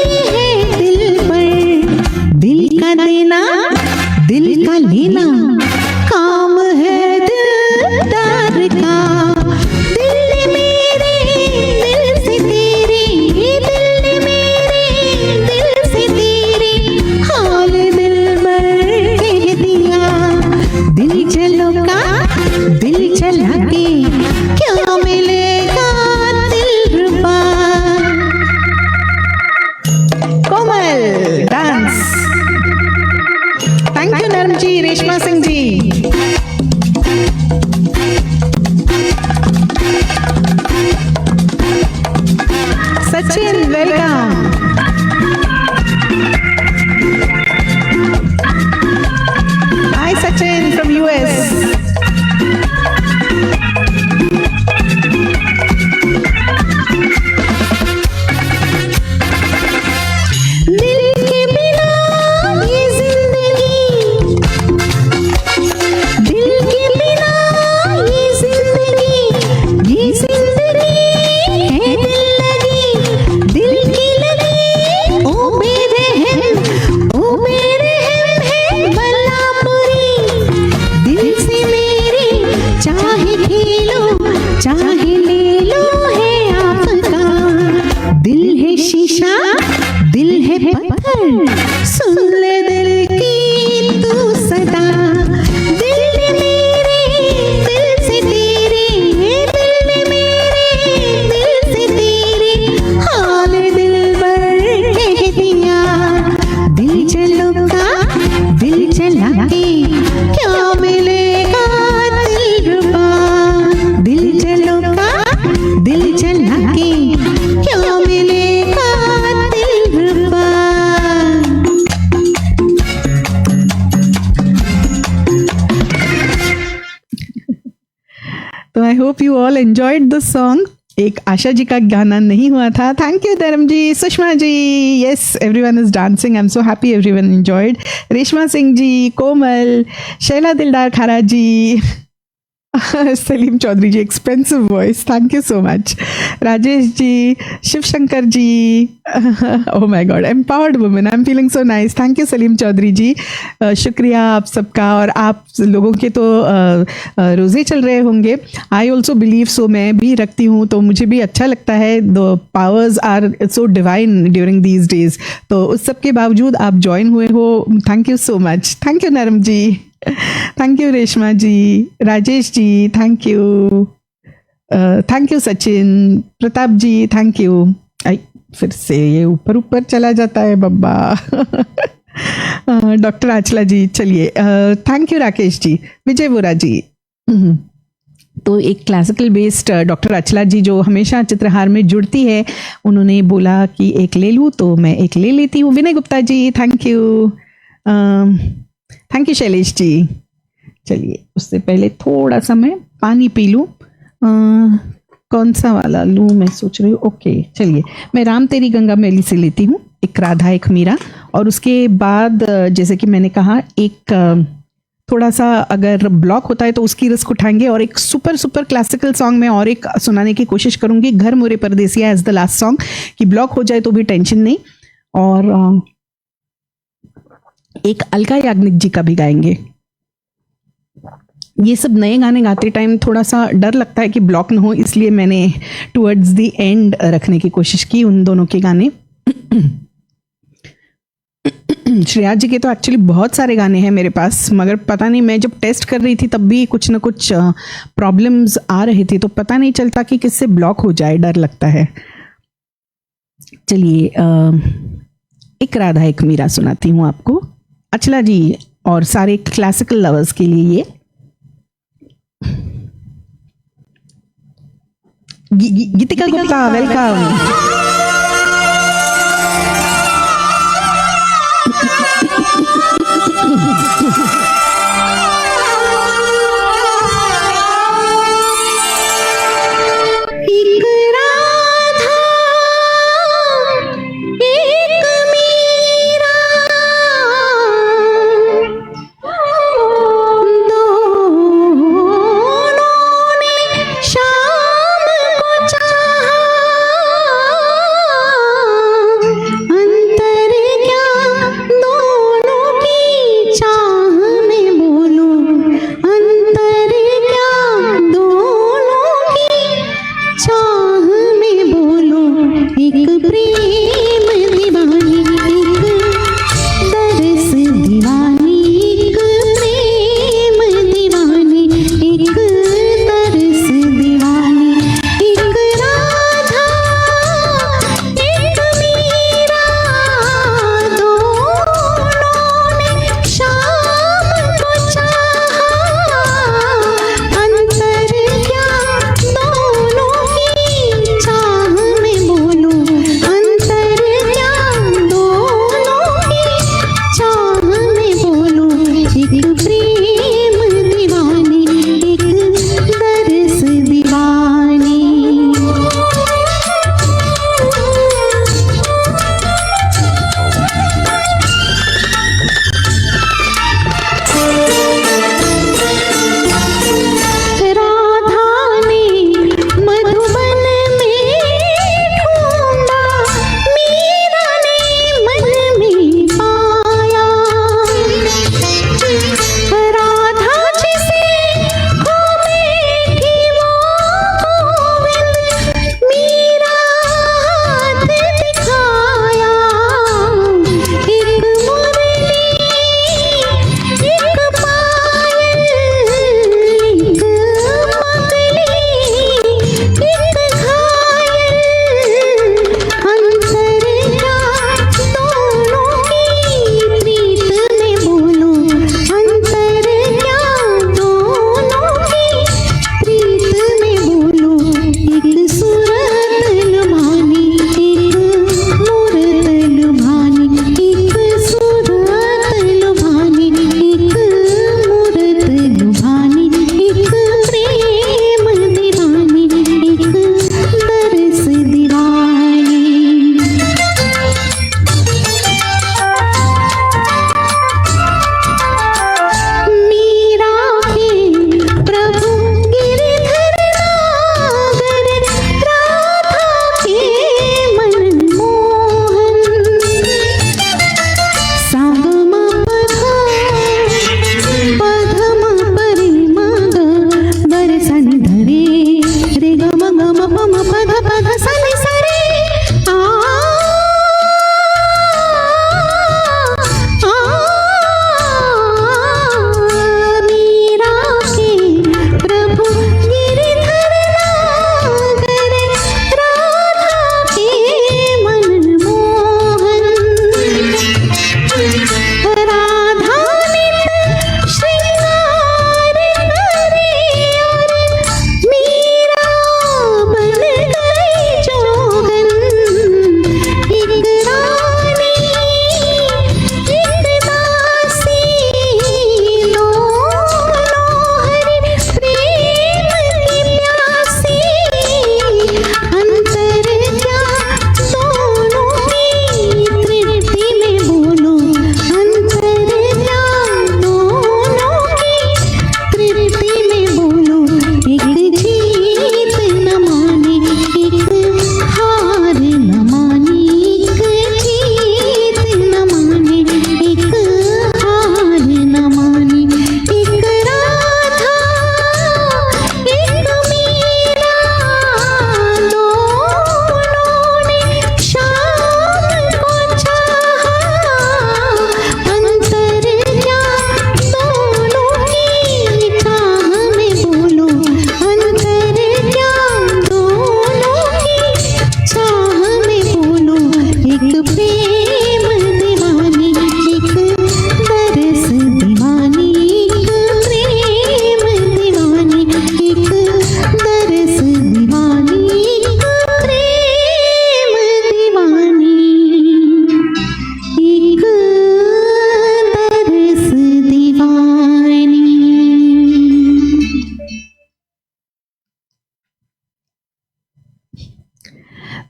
चाहे ले लो है आपका। दिल है शीशा, दिल है पत्थर, सुन ले दिल की तू सदा। दिल ने मेरे दिल से तेरे, दिल ने मेरे दिल से तेरे, हाल दिल भर कह दिया। दिल चलो का दिल चला के क्या मिलेगा दिलरुबा। दिल चलो का दिल चला के क्या मिलेगा दिलरुबा। तो I hope you all enjoyed the song. एक आशा जी का गाना नहीं हुआ था। Thank you Dharm ji, Sushma ji, yes everyone is dancing, I am so happy everyone enjoyed. Reshma Singh ji, Komal, Shaila Dildar Khara ji, Salim Chaudhary ji, expensive voice, thank you so much. Rajesh ji, Shiv Shankar ji, oh my God, empowered women, I am feeling so nice, thank you Salim Chaudhary ji. शुक्रिया आप सबका। और आप लोगों के तो रोज़े चल रहे होंगे, आई ऑल्सो बिलीव सो, मैं भी रखती हूँ, तो मुझे भी अच्छा लगता है। The powers are so divine during these days. तो उस सब के बावजूद आप ज्वाइन हुए हो, thank you so much. Thank you Naram ji, thank you Reshma ji, Rajesh ji, thank you Sachin, Pratap ji, thank you. आई फिर से ये ऊपर ऊपर चला जाता है बब्बा। डॉक्टर आचला जी, चलिए, थैंक यू राकेश जी, विजय वोरा जी। तो एक क्लासिकल बेस्ड डॉक्टर अचला जी जो हमेशा चित्रहार में जुड़ती है, उन्होंने बोला कि एक ले लूँ, तो मैं एक ले लेती हूँ। Vinay Gupta ji, thank you. Thank you Shailesh ji. चलिए, उससे पहले थोड़ा सा मैं पानी पी लूँ। कौन सा वाला लूँ मैं सोच रही हूँ। ओके, चलिए, मैं राम तेरी गंगा मैली से लेती हूँ, एक राधा एक मीरा। और उसके बाद जैसे कि मैंने कहा, एक थोड़ा सा अगर ब्लॉक होता है तो उसकी रिस्क उठाएंगे, और एक सुपर सुपर क्लासिकल सॉन्ग में और एक सुनाने की कोशिश करूँगी, घर मोरे परदेसिया एज द लास्ट सॉन्ग, कि ब्लॉक हो जाए तो भी टेंशन नहीं। और एक अलका याग्निक जी का भी गाएंगे। ये सब नए गाने गाते टाइम थोड़ा सा डर लगता है कि ब्लॉक न हो, इसलिए मैंने टुवर्ड्स द एंड रखने की कोशिश की उन दोनों के गाने। श्रेया जी के तो एक्चुअली बहुत सारे गाने हैं मेरे पास, मगर पता नहीं, मैं जब टेस्ट कर रही थी तब भी कुछ ना कुछ प्रॉब्लम्स आ रही थी, तो पता नहीं चलता कि किससे ब्लॉक हो जाए, डर लगता है। चलिए, एक राधा एक मीरा सुनाती हूँ आपको, अचला जी और सारे क्लासिकल लवर्स के लिए। ये गीतिका गुप्ता, वेलकम। अंतर क्या दोनों की चाह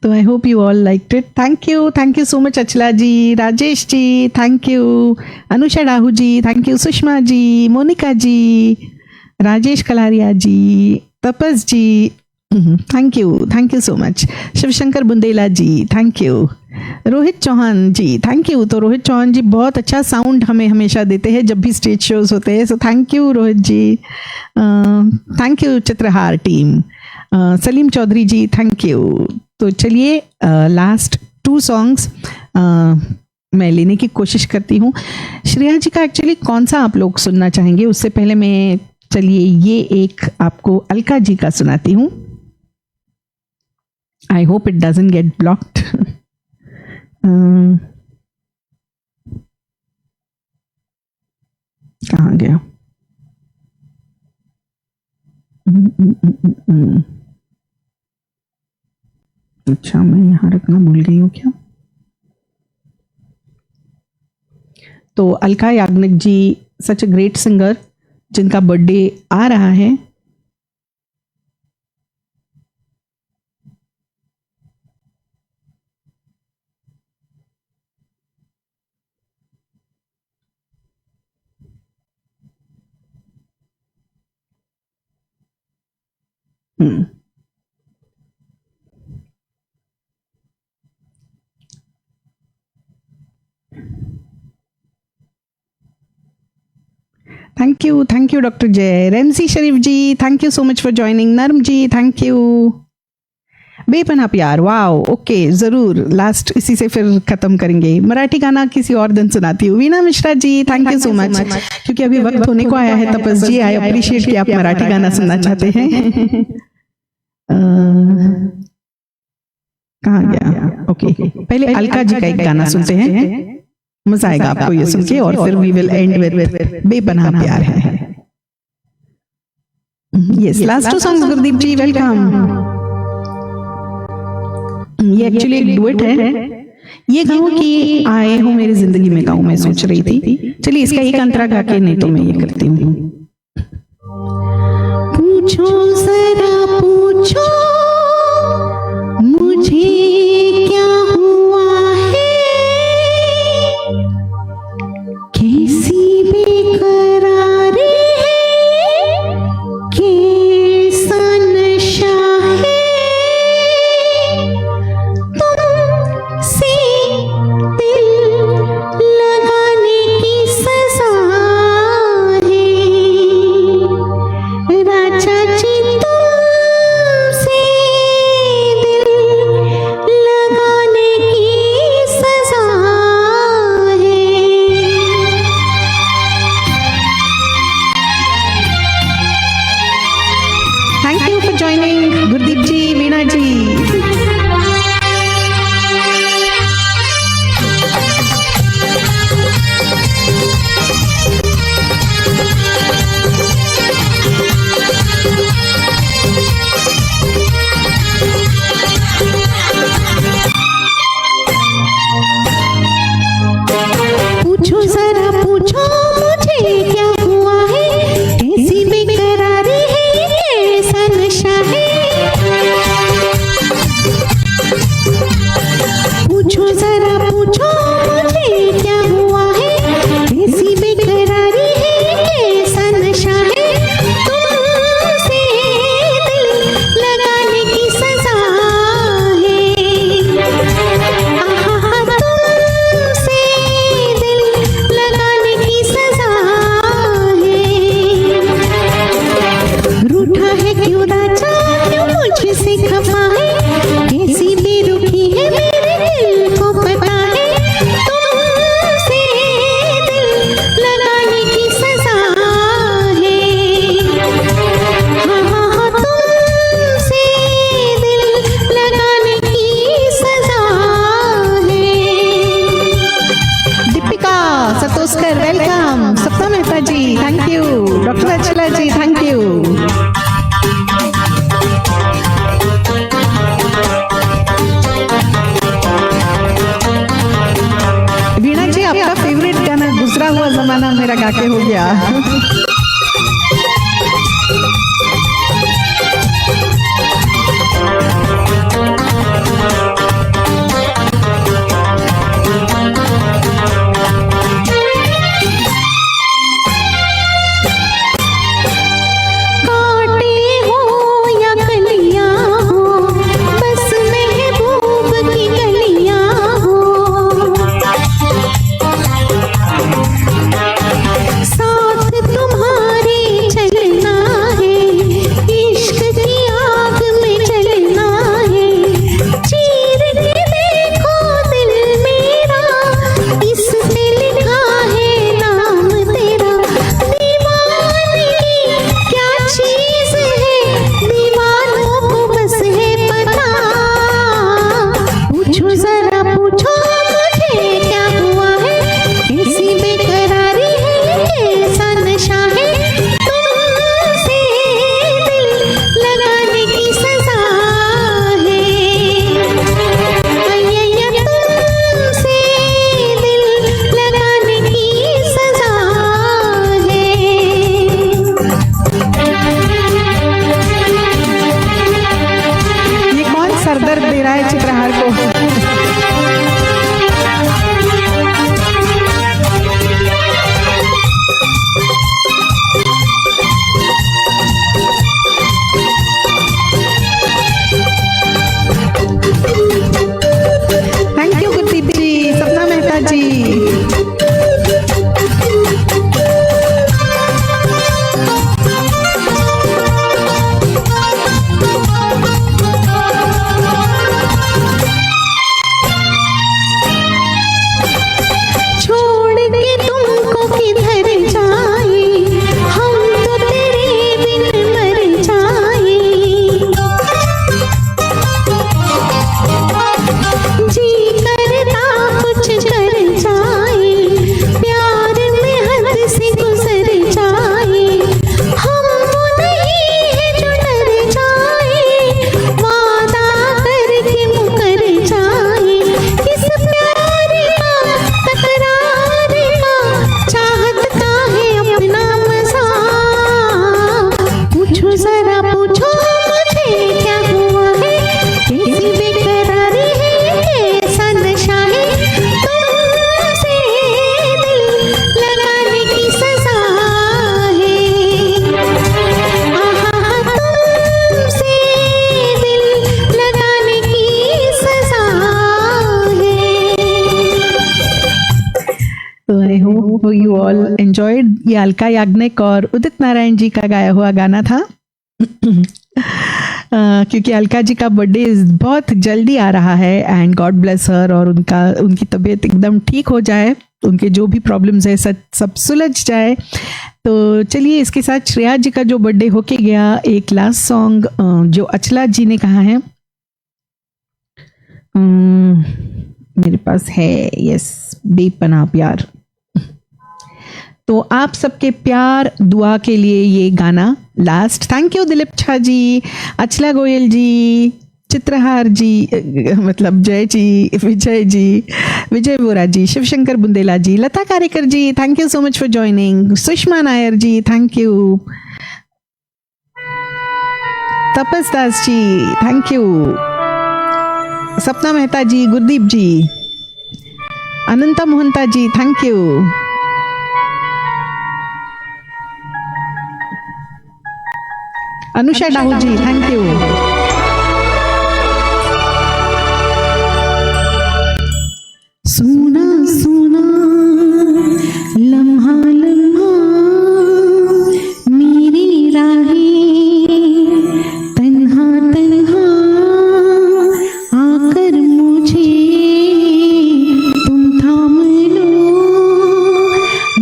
तो I hope you all liked it. Thank you so much Achala ji, Rajesh ji thank you, Anusha Dahu ji thank you, Sushma ji, Monika ji, Rajesh Kalaria ji, Tapas ji thank you so much, Shivshankar Bundela ji thank you, Rohit Chauhan ji thank you. तो रोहित चौहान जी बहुत अच्छा साउंड हमें हमेशा देते हैं जब भी स्टेज शोज होते हैं, so thank you Rohit ji. Thank you Chitrahaar team. Salim Chaudhary ji thank you. तो चलिए लास्ट 2 सॉन्ग्स मैं लेने की कोशिश करती हूँ. श्रेया जी का एक्चुअली कौन सा आप लोग सुनना चाहेंगे, उससे पहले मैं चलिए ये एक आपको अलका जी का सुनाती हूँ. I hope it doesn't get blocked. कहाँ गया? अच्छा मैं यहाँ रखना भूल गई हूँ क्या? तो Alka Yagnik ji such a great singer जिनका बर्थडे आ रहा है. Thank you doctor Jay. Remsi Sharif ji thank you so much for joining. Narm ji thank you. बेपनाह प्यार वाओ ओके जरूर लास्ट इसी से फिर खत्म करेंगे. मराठी गाना किसी और दिन सुनाती हूँ. Veena Mishra ji thank you so much. क्योंकि अभी वक्त होने को आया है तपस जी, आई अप्रिशिएट कि आप मराठी गाना सुनना चाहते हैं. कहाँ गया? ओके पहले अलका जी का एक गाना सुनते हैं, मजा आएगा आपको ये सुन के, और फिर वी विल एंड विद बेपनाह प्यार है. यस लास्ट 2 सॉन्ग्स गुरदीप जी वेलकम. ये एक्चुअली एक डुएट है. ये गाऊं कि आए हो मेरी जिंदगी में गाऊं मैं सोच रही थी. चलिए इसका एक अंतरा गा के, नहीं तो मैं ये करती हूँ. पूछो जरा पूछो मुझे क्या हुआ है, कैसी बेकरारी है, कैसा नशा है, तुमसे दिल लगाने की सजा है, राजा जी तुमसे दिल लगाने की सजा है. Thank you for joining Gurdeep ji, Veena ji. पूछो जरा पूछो मुझे क्या हुआ है, कैसी बेकरारी है, कैसा नशा है. पूछो जरा पूछो मुझे क्या हुआ है, कैसी बेकरारी है, कैसा नशा है, तुमसे दिल लगाने की सजा है. आहा तुमसे दिल लगाने की सजा है. रूठा है क्यों राजा, क्यों मुझसे खफा है, कैसी बेरुखी है मेरे दिल को पता है, तुमसे दिल लगाने की सजा है. हाँ तुमसे दिल लगाने की सजा है. Deepika Satoskar welcome. Sapna Mehta ji thank you. Doctor Achala ji thank you. Veena ji आपका फेवरेट गाना गुजरा हुआ जमाना मेरा गा के हो गया. रहा है चित्रहार को। थैंक यू गुरदीप जी, सपना मेहता जी। छोड़ के तुमको किधर जाए, हम तो तेरे बिन मर जाए। जी करता कुछ कर जाए, प्यार में हद से गुजर जाए। हम वो नहीं है जो डर जाए, वादा करके मुकर जाए। इस प्यार का तकरार का चाहत का है अपना मजा। पूछो जरा पूछो मुझे क्या हुआ है, कैसी बेकरारी है, कैसा नशा है। तुमसे दिल लगाने की सजा है। आहा, तुमसे दिल लगाने की सजा है। तो I hope you all enjoyed. ये अलका याग्निक और उदित नारायण जी का गाया हुआ गाना था। क्योंकि अलका जी का बर्थडे बहुत जल्दी आ रहा है एंड गॉड ब्लेस हर, और उनकी तबीयत एकदम ठीक हो जाए, उनके जो भी प्रॉब्लम्स है सब सुलझ जाए। तो चलिए इसके साथ श्रेया जी का जो बर्थडे होके गया, एक लास्ट सॉन्ग जो अचला जी ने कहा है, मेरे पास है, यस, बेपनाह प्यार। तो आप सबके प्यार दुआ के लिए ये गाना लास्ट। थैंक यू दिलीप छा जी, अचला गोयल जी, चित्रहार जी, मतलब Jay ji, Vijay ji, Vijay Vora ji, Shivshankar Bundela ji, Lata Karekar ji, thank you so much for joining, Sushma Nair ji, thank you, Tapas Das ji, thank you, Sapna Mehta ji, Gurdeep ji, Ananta Mohanta ji, thank you, Anusha Dahu ji, thank you. सुना सुना लम्हा लम्हा मेरी राहें, तन्हा तन्हा आकर मुझे तुम थाम लो।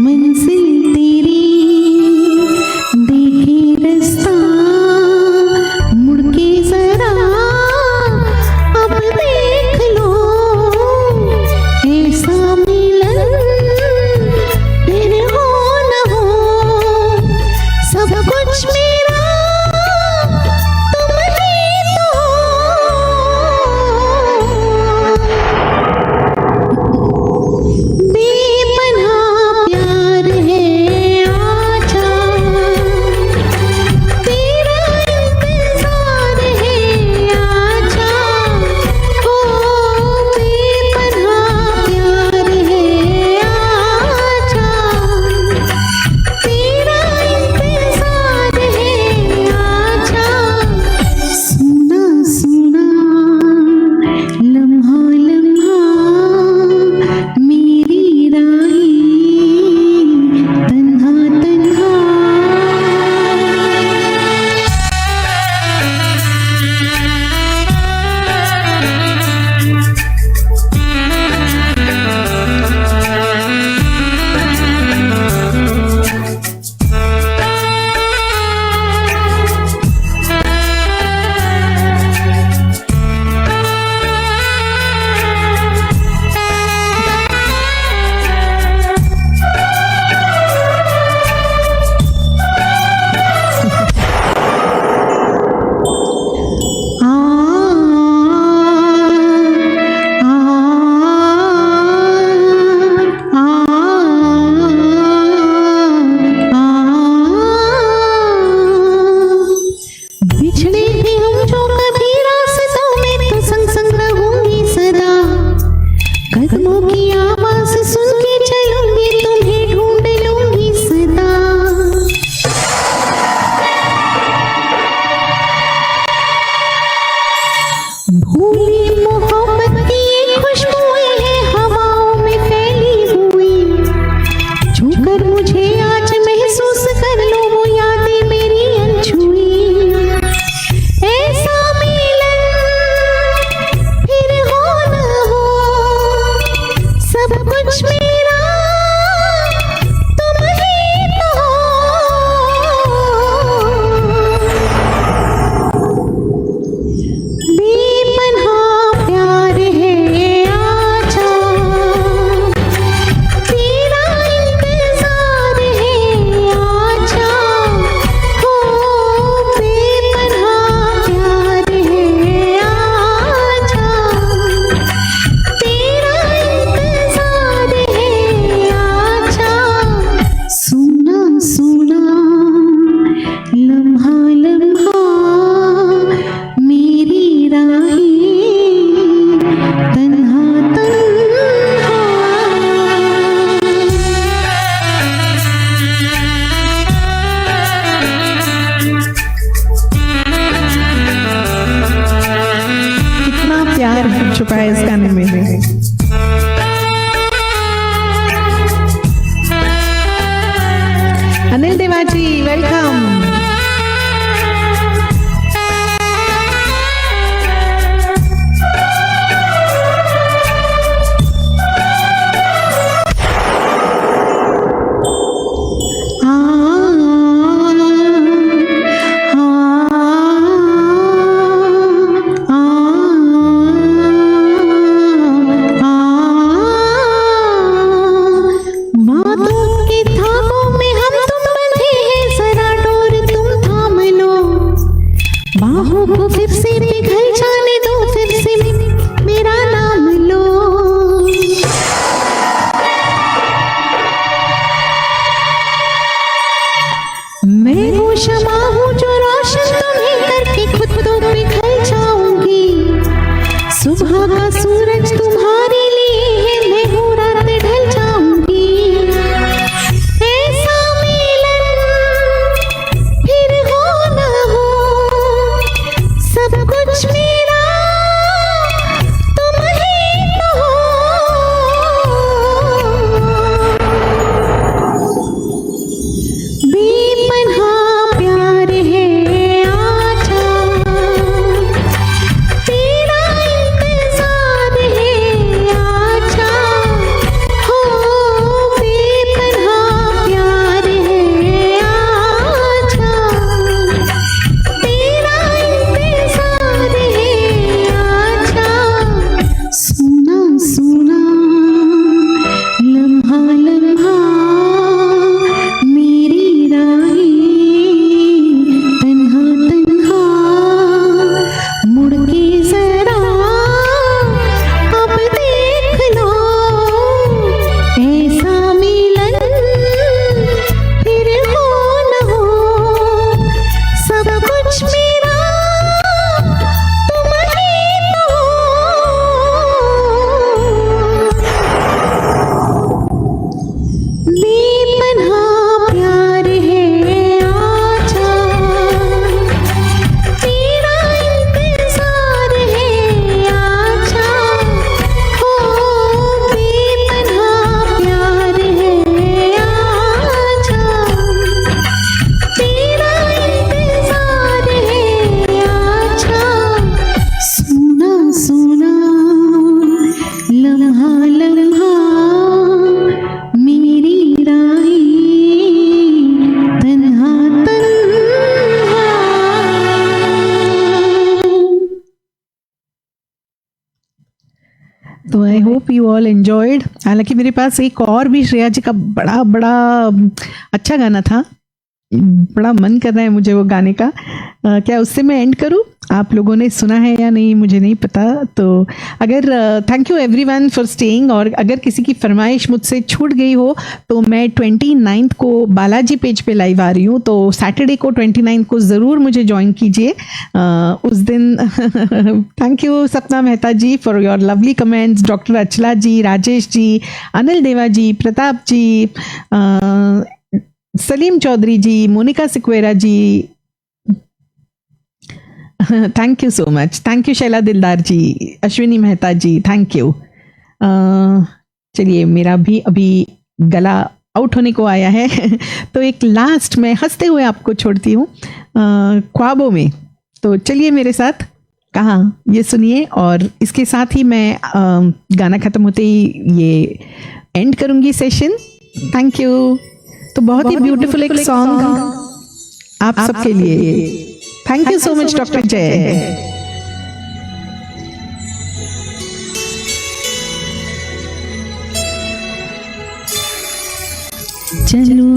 मंजिल तेरी देखे रास्ता, मुड़ के जरा अब देख लो। ऐसा मिलन फिर हो न हो, सब कुछ मेरा तुम ही तो हो। बेपनाह प्यार है आजा, तेरा इंतजार है आजा। ओ बेपनाह प्यार है आजा, तेरा इंतजार है आजा। सुना सुना लम्हा लम्हा मेरी राहें, तन्हा तन्हा। बिछड़े थे हम जो कभी रास्तों में, तो संग संग छुपा है इस गाने में। अनिल देवा जी वेलकम। तो I hope you all enjoyed. हालांकि मेरे पास एक और भी श्रेया जी का बड़ा बड़ा अच्छा गाना था, बड़ा मन कर रहा है मुझे वो गाने का। क्या उससे मैं एंड करूं? आप लोगों ने सुना है या नहीं मुझे नहीं पता। तो अगर thank you everyone for staying, और अगर किसी की फरमाइश मुझसे छूट गई हो तो मैं 29 को बालाजी पेज पे लाइव आ रही हूँ, तो सैटरडे को 29 को ज़रूर मुझे ज्वाइन कीजिए उस दिन। Thank you Sapna Mehta ji for your lovely comments, doctor Achala ji, Rajesh ji, Anil Deva ji, Pratap ji, Salim Chaudhary ji, Monika Sequeira ji, thank you so much. Thank you Shaila Dildar ji, Ashwini Mehta ji, thank you. चलिए मेरा भी अभी गला आउट होने को आया है तो एक लास्ट मैं हंसते हुए आपको छोड़ती हूँ ख्वाबों में। तो चलिए मेरे साथ, कहाँ ये सुनिए, और इसके साथ ही मैं गाना ख़त्म होते ही ये एंड करूँगी सेशन। Thank you. तो बहुत ही ब्यूटीफुल एक सॉन्ग आप सबके लिए। Thank you so much doctor जय। चलो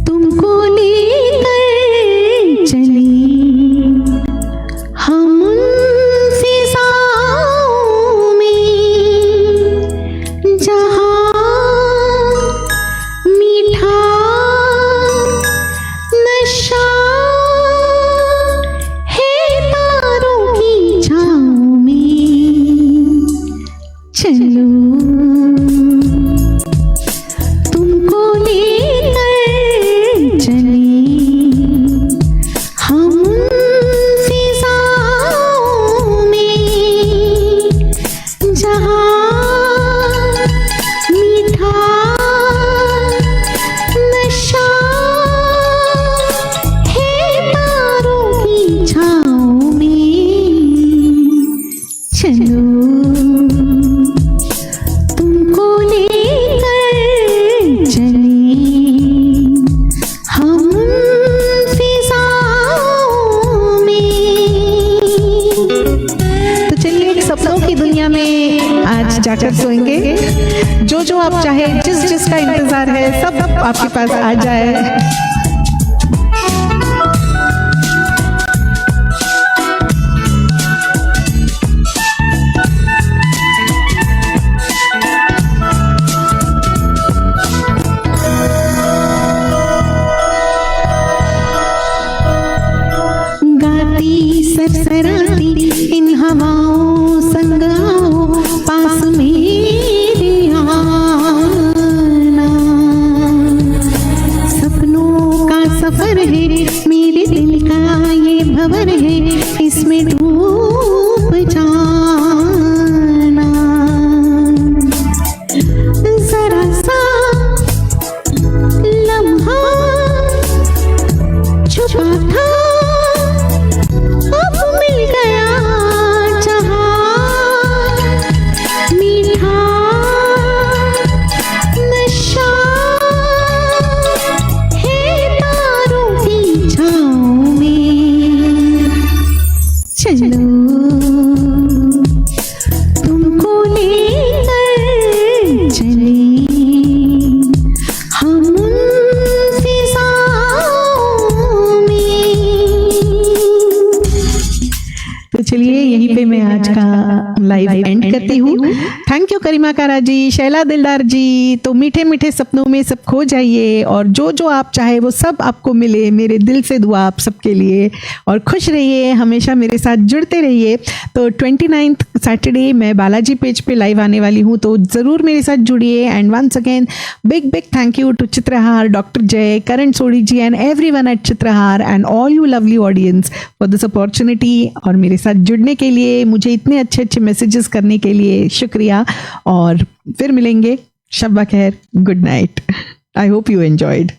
तुमको लेकर चली हम उन फिजाओं में जहाँ मीठा नशा है तारों की छाँव में। चलो तुमको जाकर सोएंगे। जो आप चाहे, जिस जिसका इंतजार है, सब आपके पास आ जाए। सरसराती इन हवाओं संग आओ, पास मेरे आना। सपनों का सफर है, मेरे दिल का ये भंवर है, इसमें डूब जाना। जरा सा लम्हा छुपा था, अब मिल गया जहां मीठा नशा है तारों की छाँव में। चलो तुमको लेकर चले हम उन फिजाओं में। तो चलिए यहीं पे मैं आज का लाइव एंड करती हूँ। थैंक यू करीमा कारा जी, शैला दिलदार जी। तो मीठे मीठे सपनों में सब खो जाइए और जो आप चाहे वो सब आपको मिले। मेरे दिल से दुआ आप सबके लिए, और खुश रहिए, हमेशा मेरे साथ जुड़ते रहिए। तो 29 सैटरडे मैं बालाजी पेज पे लाइव आने वाली हूँ, तो ज़रूर मेरे साथ जुड़िए। And once again big thank you to Chitrahar, doctor Jay, Karan Sodhi ji and everyone at Chitrahar and all you lovely audience for this opportunity. और मेरे साथ जुड़ने के लिए, मुझे इतने अच्छे मैसेजेस करने के लिए शुक्रिया। और फिर मिलेंगे। शब्बा खैर, good night. I hope you enjoyed.